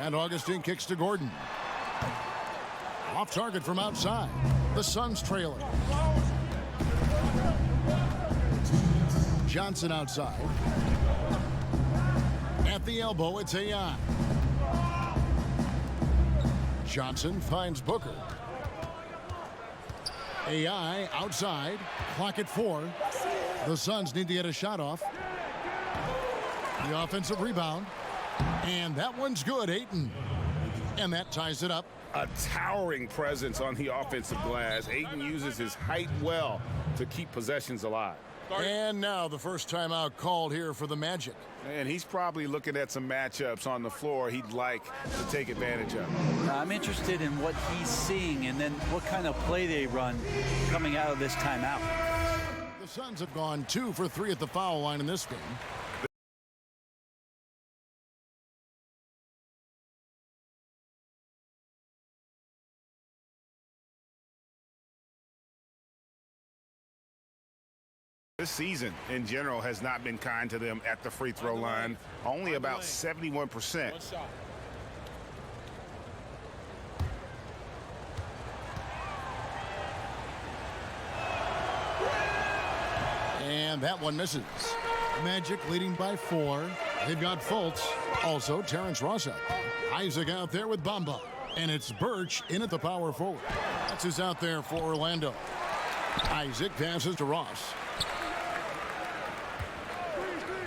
C: And Augustine kicks to Gordon. Off target from outside. The Suns trailing. Johnson outside. At the elbow, it's AI. Johnson finds Booker. AI outside. Clock at 4. The Suns need to get a shot off. The offensive rebound. And that one's good, Ayton. And that ties it up.
E: A towering presence on the offensive glass. Ayton uses his height well to keep possessions alive.
C: And now the first timeout called here for the Magic.
H: And he's probably looking at some matchups on the floor he'd like to take advantage of.
Q: I'm interested in what he's seeing and then what kind of play they run coming out of this timeout.
C: The Suns have gone 2 for 3 at the foul line in this game.
H: This season, in general, has not been kind to them at the free throw line. Only about 71%.
C: And that one misses. Magic leading by 4. They've got Fultz. Also, Terrence Ross out there. Isaac out there with Bamba. And it's Birch in at the power forward. That's who's out there for Orlando. Isaac passes to Ross.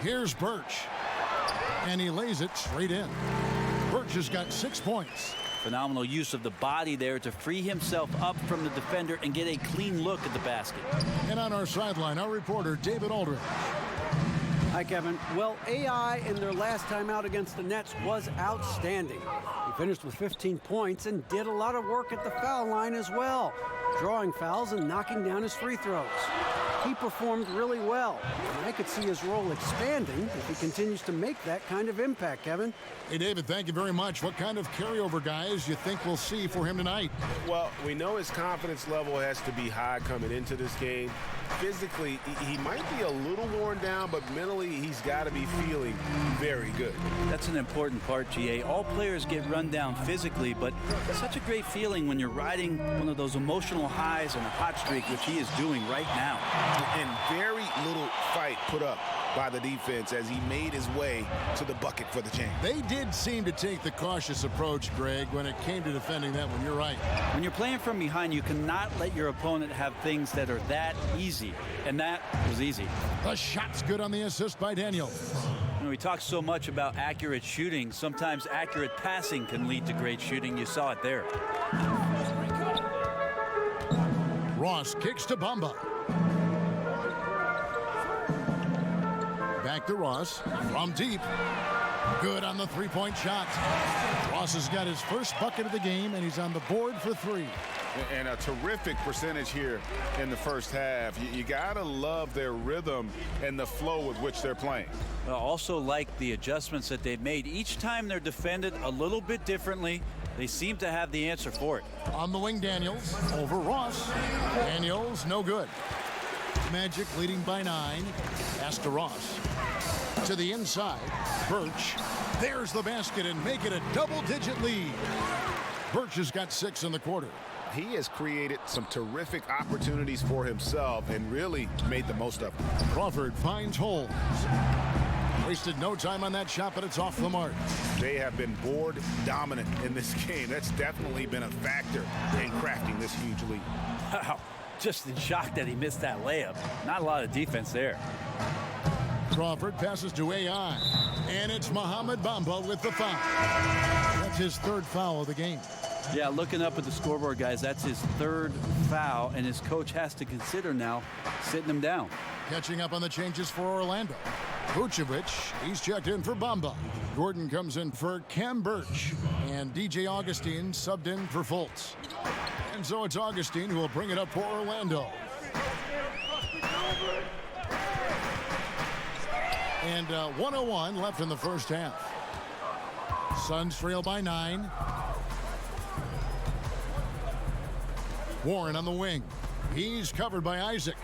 C: Here's Birch. And he lays it straight in. Birch has got 6 points.
Q: Phenomenal use of the body there to free himself up from the defender and get a clean look at the basket.
C: And on our sideline, our reporter, David Aldridge.
G: Hi, Kevin. Well, AI in their last time out against the Nets was outstanding. He finished with 15 points and did a lot of work at the foul line as well, drawing fouls and knocking down his free throws. He performed really well, and I could see his role expanding if he continues to make that kind of impact, Kevin.
C: Hey, David, thank you very much. What kind of carryover guys you think we'll see for him tonight?
E: Well, we know his confidence level has to be high coming into this game. Physically, he might be a little worn down, but mentally, he's got to be feeling very good.
Q: That's an important part, GA. All players get run down physically, but it's such a great feeling when you're riding one of those emotional highs and a hot streak, which he is doing right now.
H: And very little fight put up by the defense as he made his way to the bucket for the jam.
C: They did seem to take the cautious approach, Greg, when it came to defending that one. You're right.
Q: When you're playing from behind, you cannot let your opponent have things that are that easy. And that was easy.
C: The shot's good on the assist by Daniel.
Q: You know, we talk so much about accurate shooting. Sometimes accurate passing can lead to great shooting. You saw it there.
C: Ross kicks to Bamba. Back to Ross from deep. Good on the three-point shot. Ross has got his first bucket of the game, and he's on the board for 3.
H: And a terrific percentage here in the first half. You got to love their rhythm and the flow with which they're playing.
Q: I also like the adjustments that they've made. Each time they're defended a little bit differently. They seem to have the answer for it.
C: On the wing, Daniels over Ross. Daniels, no good. Magic leading by 9. Pass to Ross. To the inside. Birch. There's the basket and make it a double-digit lead. Birch has got 6 in the quarter.
H: He has created some terrific opportunities for himself and really made the most of them.
C: Crawford finds holes. Wasted no time on that shot, but it's off the mark.
H: They have been board dominant in this game. That's definitely been a factor in crafting this huge lead.
Q: Wow, just in shock that he missed that layup. Not a lot of defense there.
C: Crawford passes to AI, and it's Mohamed Bamba with the foul. That's his 3rd foul of the game.
Q: Yeah, looking up at the scoreboard, guys, that's his 3rd foul, and his coach has to consider now sitting him down.
C: Catching up on the changes for Orlando. Vucevic, he's checked in for Bamba. Gordon comes in for Cam Birch, and DJ Augustine subbed in for Fultz. And so it's Augustine who will bring it up for Orlando. And 1:01 left in the first half. Suns trail by 9. Warren on the wing. He's covered by Isaac.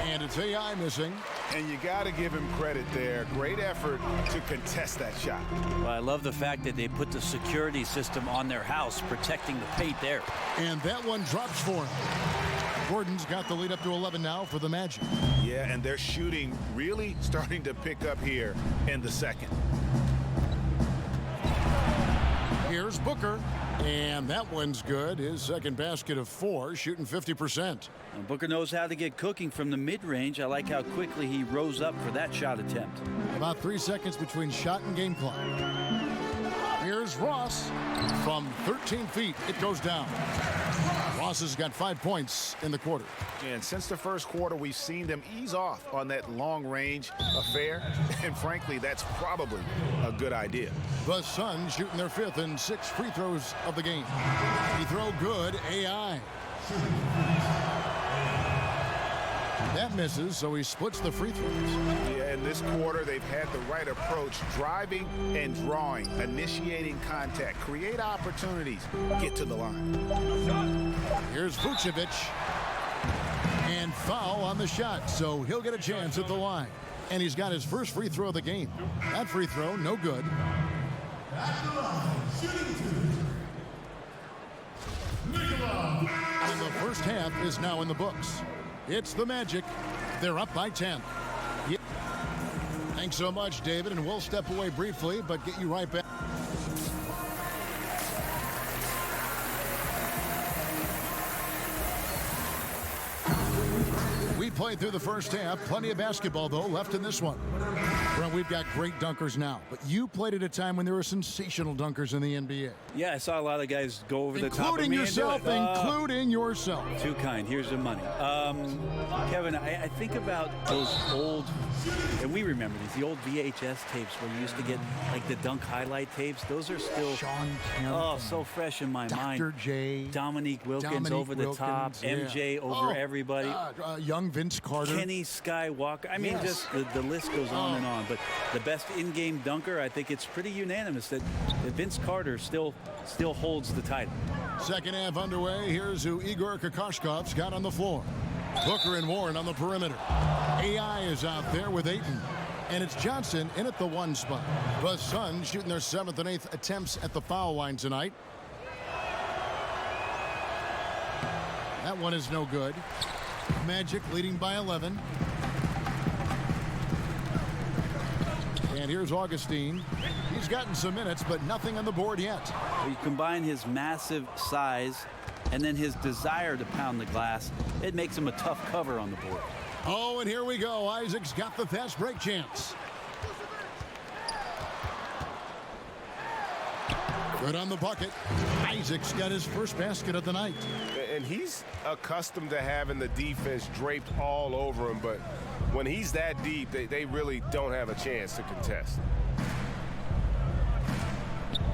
C: And it's AI missing.
H: And you got to give him credit there. Great effort to contest that shot.
Q: Well, I love the fact that they put the security system on their house, protecting the paint there.
C: And that one drops for him. Gordon's got the lead up to 11 now for the Magic.
H: Yeah, and their shooting really starting to pick up here in the second.
C: Here's Booker. And that one's good. His second basket of 4, shooting 50%.
Q: And Booker knows how to get cooking from the mid-range. I like how quickly he rose up for that shot attempt.
C: About 3 seconds between shot and game clock. Here's Ross. From 13 feet, it goes down. Ross has got 5 points in the quarter.
H: And since the first quarter, we've seen them ease off on that long-range affair. And frankly, that's probably a good idea.
C: The Suns shooting their 5th and 6th free throws of the game. Free throw good, AI. That misses, so he splits the free throws.
H: Yeah, in this quarter, they've had the right approach, driving and drawing, initiating contact, create opportunities, get to the line.
C: Here's Vucevic. And foul on the shot, so he'll get a chance at the line. And he's got his first free throw of the game. That free throw, no good. And the first half is now in the books. It's the Magic. They're up by 10. Thanks so much, David, and we'll step away briefly, but get you right back. We played through the first half. Plenty of basketball, though, left in this one. Well, we've got great dunkers now, but you played at a time when there were sensational dunkers in the NBA.
Q: Yeah, I saw a lot of guys go over the top of me.
C: Including yourself.
Q: Too kind. Here's the money. Kevin, I think about those old, and we remember these, the old VHS tapes where you used to get like the dunk highlight tapes. Those are still so fresh in my mind.
C: Dr. J.
Q: Dominique Wilkins over the top.
C: Yeah.
Q: MJ over everybody.
C: Young Vince Carter.
Q: Kenny Skywalker. I mean, just the list goes on and on. But the best in-game dunker, I think it's pretty unanimous that Vince Carter still holds the title.
C: Second half underway. Here's who Igor Kokoshkov's got on the floor. Booker and Warren on the perimeter. AI is out there with Ayton. And it's Johnson in at the 1 spot. The Suns shooting their 7th and 8th attempts at the foul line tonight. That one is no good. Magic leading by 11. And here's Augustine. He's gotten some minutes, but nothing on the board yet.
Q: You combine his massive size and then his desire to pound the glass, it makes him a tough cover on the board.
C: Oh, and here we go. Isaac's got the fast break chance. Good on the bucket. Isaac's got his first basket of the night.
E: And he's accustomed to having the defense draped all over him, but when he's that deep, they really don't have a chance to contest.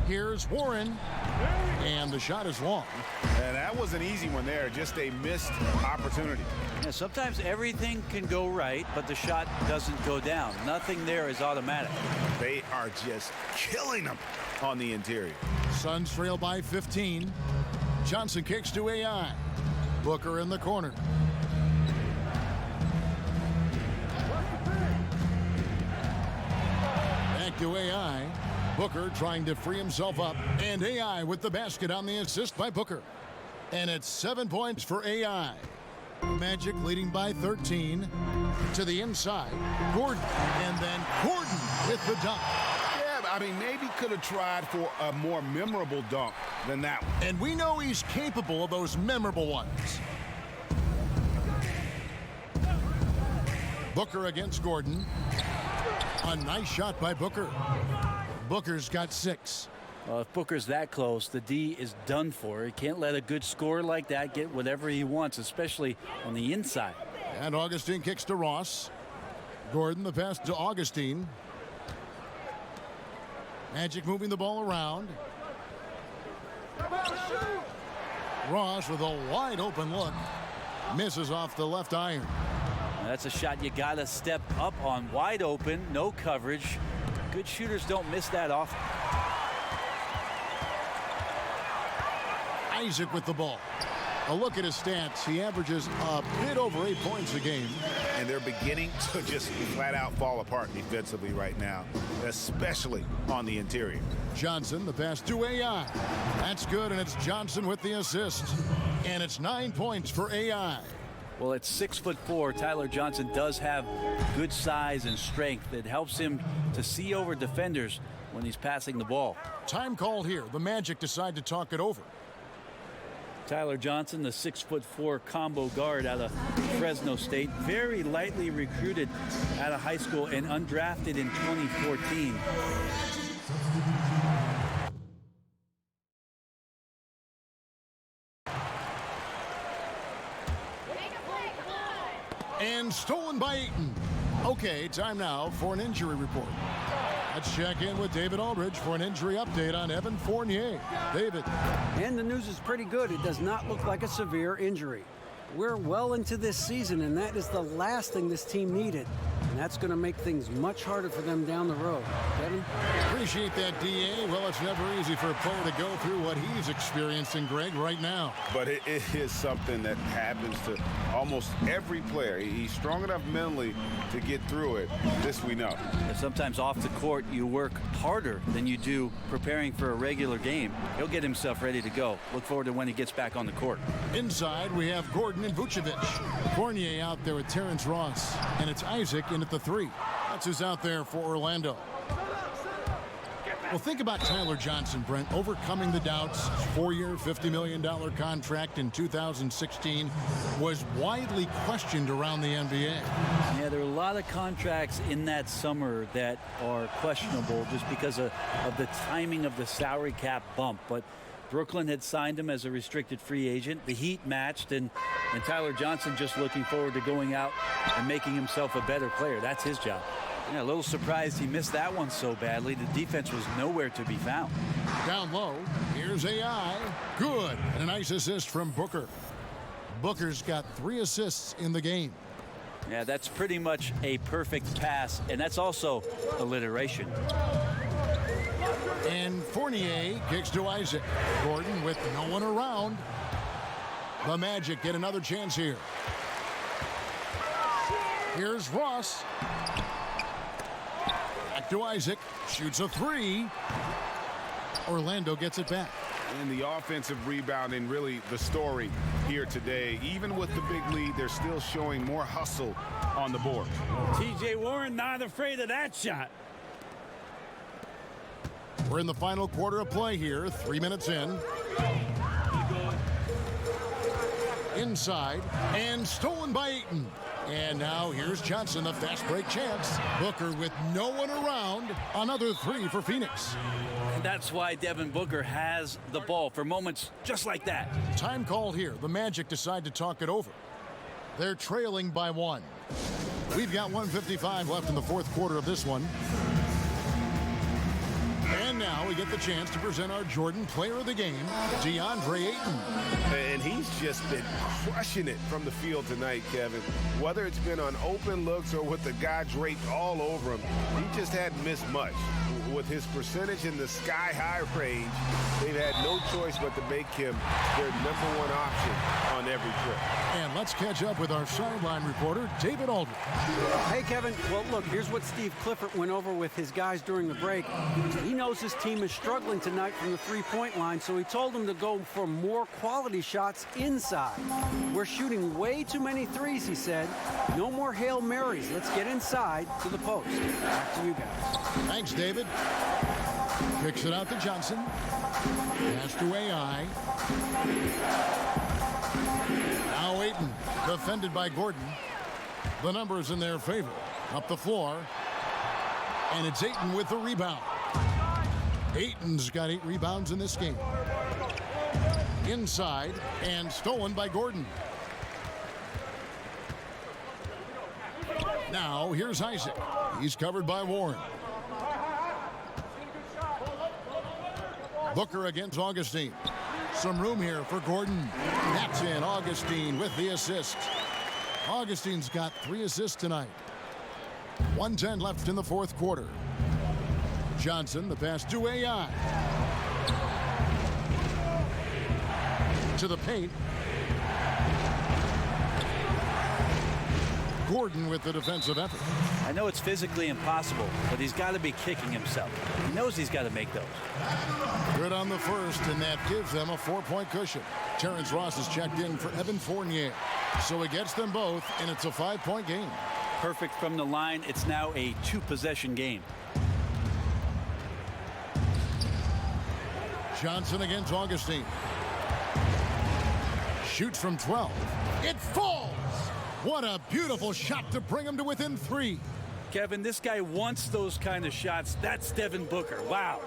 C: Here's Warren. And the shot is long.
H: And that was an easy one there, just a missed opportunity.
Q: Yeah, sometimes everything can go right, but the shot doesn't go down. Nothing there is automatic.
H: They are just killing them on the interior.
C: Suns trail by 15. Johnson kicks to AI. Booker in the corner. Back to AI. Booker trying to free himself up. And AI with the basket on the assist by Booker. And it's 7 points for AI. Magic leading by 13. To the inside. Gordon. And then Gordon with the dunk.
H: I mean, maybe could have tried for a more memorable dunk than that one.
C: And we know he's capable of those memorable ones. Booker against Gordon. A nice shot by Booker. Booker's got 6.
Q: Well, if Booker's that close, the D is done for. He can't let a good scorer like that get whatever he wants, especially on the inside.
C: And Augustine kicks to Ross. Gordon the pass to Augustine. Magic moving the ball around. Ross with a wide open look. Misses off the left iron.
Q: Now that's a shot you got to step up on. Wide open, no coverage. Good shooters don't miss that often.
C: Isaac with the ball. A look at his stats. He averages a bit over 8 points a game.
H: And they're beginning to just flat out fall apart defensively right now, especially on the interior.
C: Johnson, the pass to AI. That's good, and it's Johnson with the assist. And it's 9 points for AI.
Q: Well, at 6'4", Tyler Johnson does have good size and strength. It helps him to see over defenders when he's passing the ball.
C: Time called here. The Magic decide to talk it over.
Q: Tyler Johnson, the 6'4" combo guard out of Fresno State, very lightly recruited out of high school and undrafted in 2014.
C: And stolen by Ayton. Okay, time now for an injury report. Let's check in with David Aldridge for an injury update on Evan Fournier. David.
G: And the news is pretty good. It does not look like a severe injury. We're well into this season, and that is the last thing this team needed. And that's going to make things much harder for them down the road. Kevin?
C: Appreciate that, D.A. Well, it's never easy for a player to go through what he's experiencing, Greg, right now.
E: But it is something that happens to almost every player. He's strong enough mentally to get through it. This we know.
Q: And sometimes off the court, you work harder than you do preparing for a regular game. He'll get himself ready to go. Look forward to when he gets back on the court.
C: Inside, we have Gordon and Vucevic. Fournier out there with Terrence Ross. And it's Isaac in at the 3. That's who's out there for Orlando. Well, think about Tyler Johnson, Brent, overcoming the doubts. 4-year, $50 million contract in 2016 was widely questioned around the NBA.
Q: Yeah, there are a lot of contracts in that summer that are questionable just because of the timing of the salary cap bump. But Brooklyn had signed him as a restricted free agent. The Heat matched, and Tyler Johnson just looking forward to going out and making himself a better player. That's his job. Yeah, a little surprised he missed that one so badly. The defense was nowhere to be found.
C: Down low, here's AI. Good. And a nice assist from Booker. Booker's got 3 assists in the game.
Q: Yeah, that's pretty much a perfect pass, and that's also alliteration.
C: And Fournier kicks to Isaac. Gordon with no one around. The Magic get another chance here. Here's Ross. Back to Isaac. Shoots a 3. Orlando gets it back.
E: And the offensive rebounding, really the story here today. Even with the big lead, they're still showing more hustle on the board.
Q: T.J. Warren not afraid of that shot.
C: We're in the final quarter of play here. 3 minutes in. Inside. And stolen by Ayton. And now here's Johnson, the fast break chance. Booker with no one around. Another 3 for Phoenix.
Q: And that's why Devin Booker has the ball for moments just like that.
C: Time called here. The Magic decide to talk it over. They're trailing by 1. We've got 1:55 left in the fourth quarter of this one. And now we get the chance to present our Jordan Player of the Game, DeAndre Ayton.
E: And he's just been crushing it from the field tonight, Kevin. Whether it's been on open looks or with the guy draped all over him, he just hadn't missed much. With his percentage in the sky-high range, they've had no choice but to make him their #1 option on every trip.
C: And let's catch up with our sideline reporter, David Aldridge.
G: Hey, Kevin. Well, look, here's what Steve Clifford went over with his guys during the break. He knows his team is struggling tonight from the three-point line, so he told them to go for more quality shots inside. We're shooting way too many threes, he said. No more Hail Marys. Let's get inside to the post. Back to you guys.
C: Thanks, David. Kicks it out to Johnson. Pass to AI. Now Ayton, defended by Gordon. The numbers in their favor. Up the floor. And it's Ayton with the rebound. Ayton's got 8 rebounds in this game. Inside and stolen by Gordon. Now here's Isaac. He's covered by Warren. Booker against Augustine. Some room here for Gordon. That's in. Augustine with the assist. Augustine's got 3 assists tonight. 1:10 left in the fourth quarter. Johnson, the pass to AI. To the paint. Gordon with the defensive effort.
Q: I know it's physically impossible, but he's got to be kicking himself. He knows he's got to make those.
C: Good on the first, and that gives them a 4-point cushion. Terrence Ross is checked in for Evan Fournier. So he gets them both, and it's a 5-point game.
Q: Perfect from the line. It's now a 2-possession game.
C: Johnson against Augustine. Shoots from 12. It falls! What a beautiful shot to bring him to within 3.
Q: Kevin, this guy wants those kind of shots. That's Devin Booker. Wow.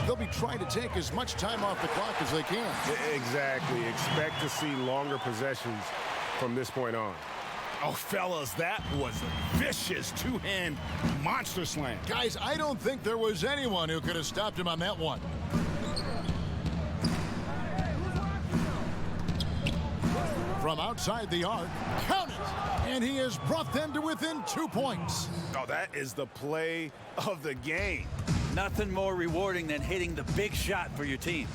C: They'll be trying to take as much time off the clock as they can.
E: Exactly. Expect to see longer possessions from this point on.
H: Oh, fellas, that was a vicious two-hand monster slam.
C: Guys, I don't think there was anyone who could have stopped him on that one. From outside the arc, count it! And he has brought them to within 2 points.
H: Oh, that is the play of the game.
Q: Nothing more rewarding than hitting the big shot for your team.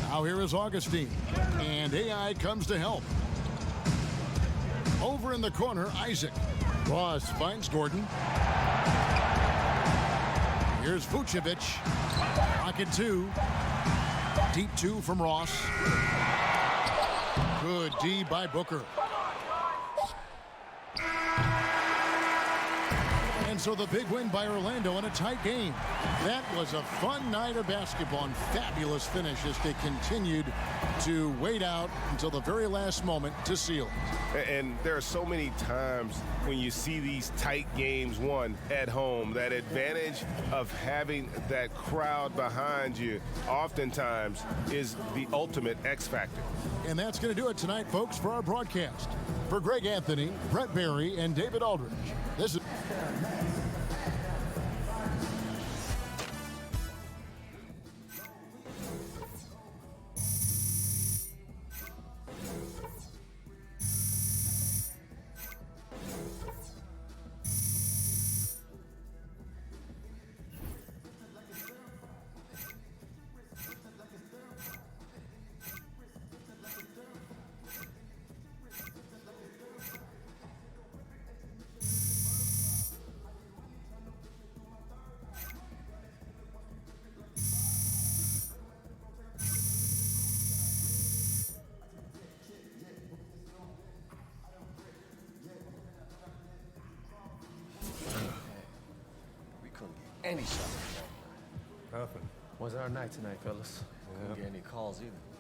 C: Now here is Augustine, and AI comes to help. Over in the corner, Isaac. Ross finds Gordon. Here's Vucevic. Pocket 2. Deep 2 from Ross. Good D by Booker. And so the big win by Orlando in a tight game. That was a fun night of basketball and fabulous finish as they continued to wait out until the very last moment to seal it.
E: And there are so many times when you see these tight games won at home, that advantage of having that crowd behind you oftentimes is the ultimate X factor.
C: And that's going to do it tonight, folks, for our broadcast. For Greg Anthony, Brett Barry, and David Aldridge, this is...
P: Any shot.
J: Nothing.
P: Wasn't our night tonight, fellas. Couldn't get any calls either.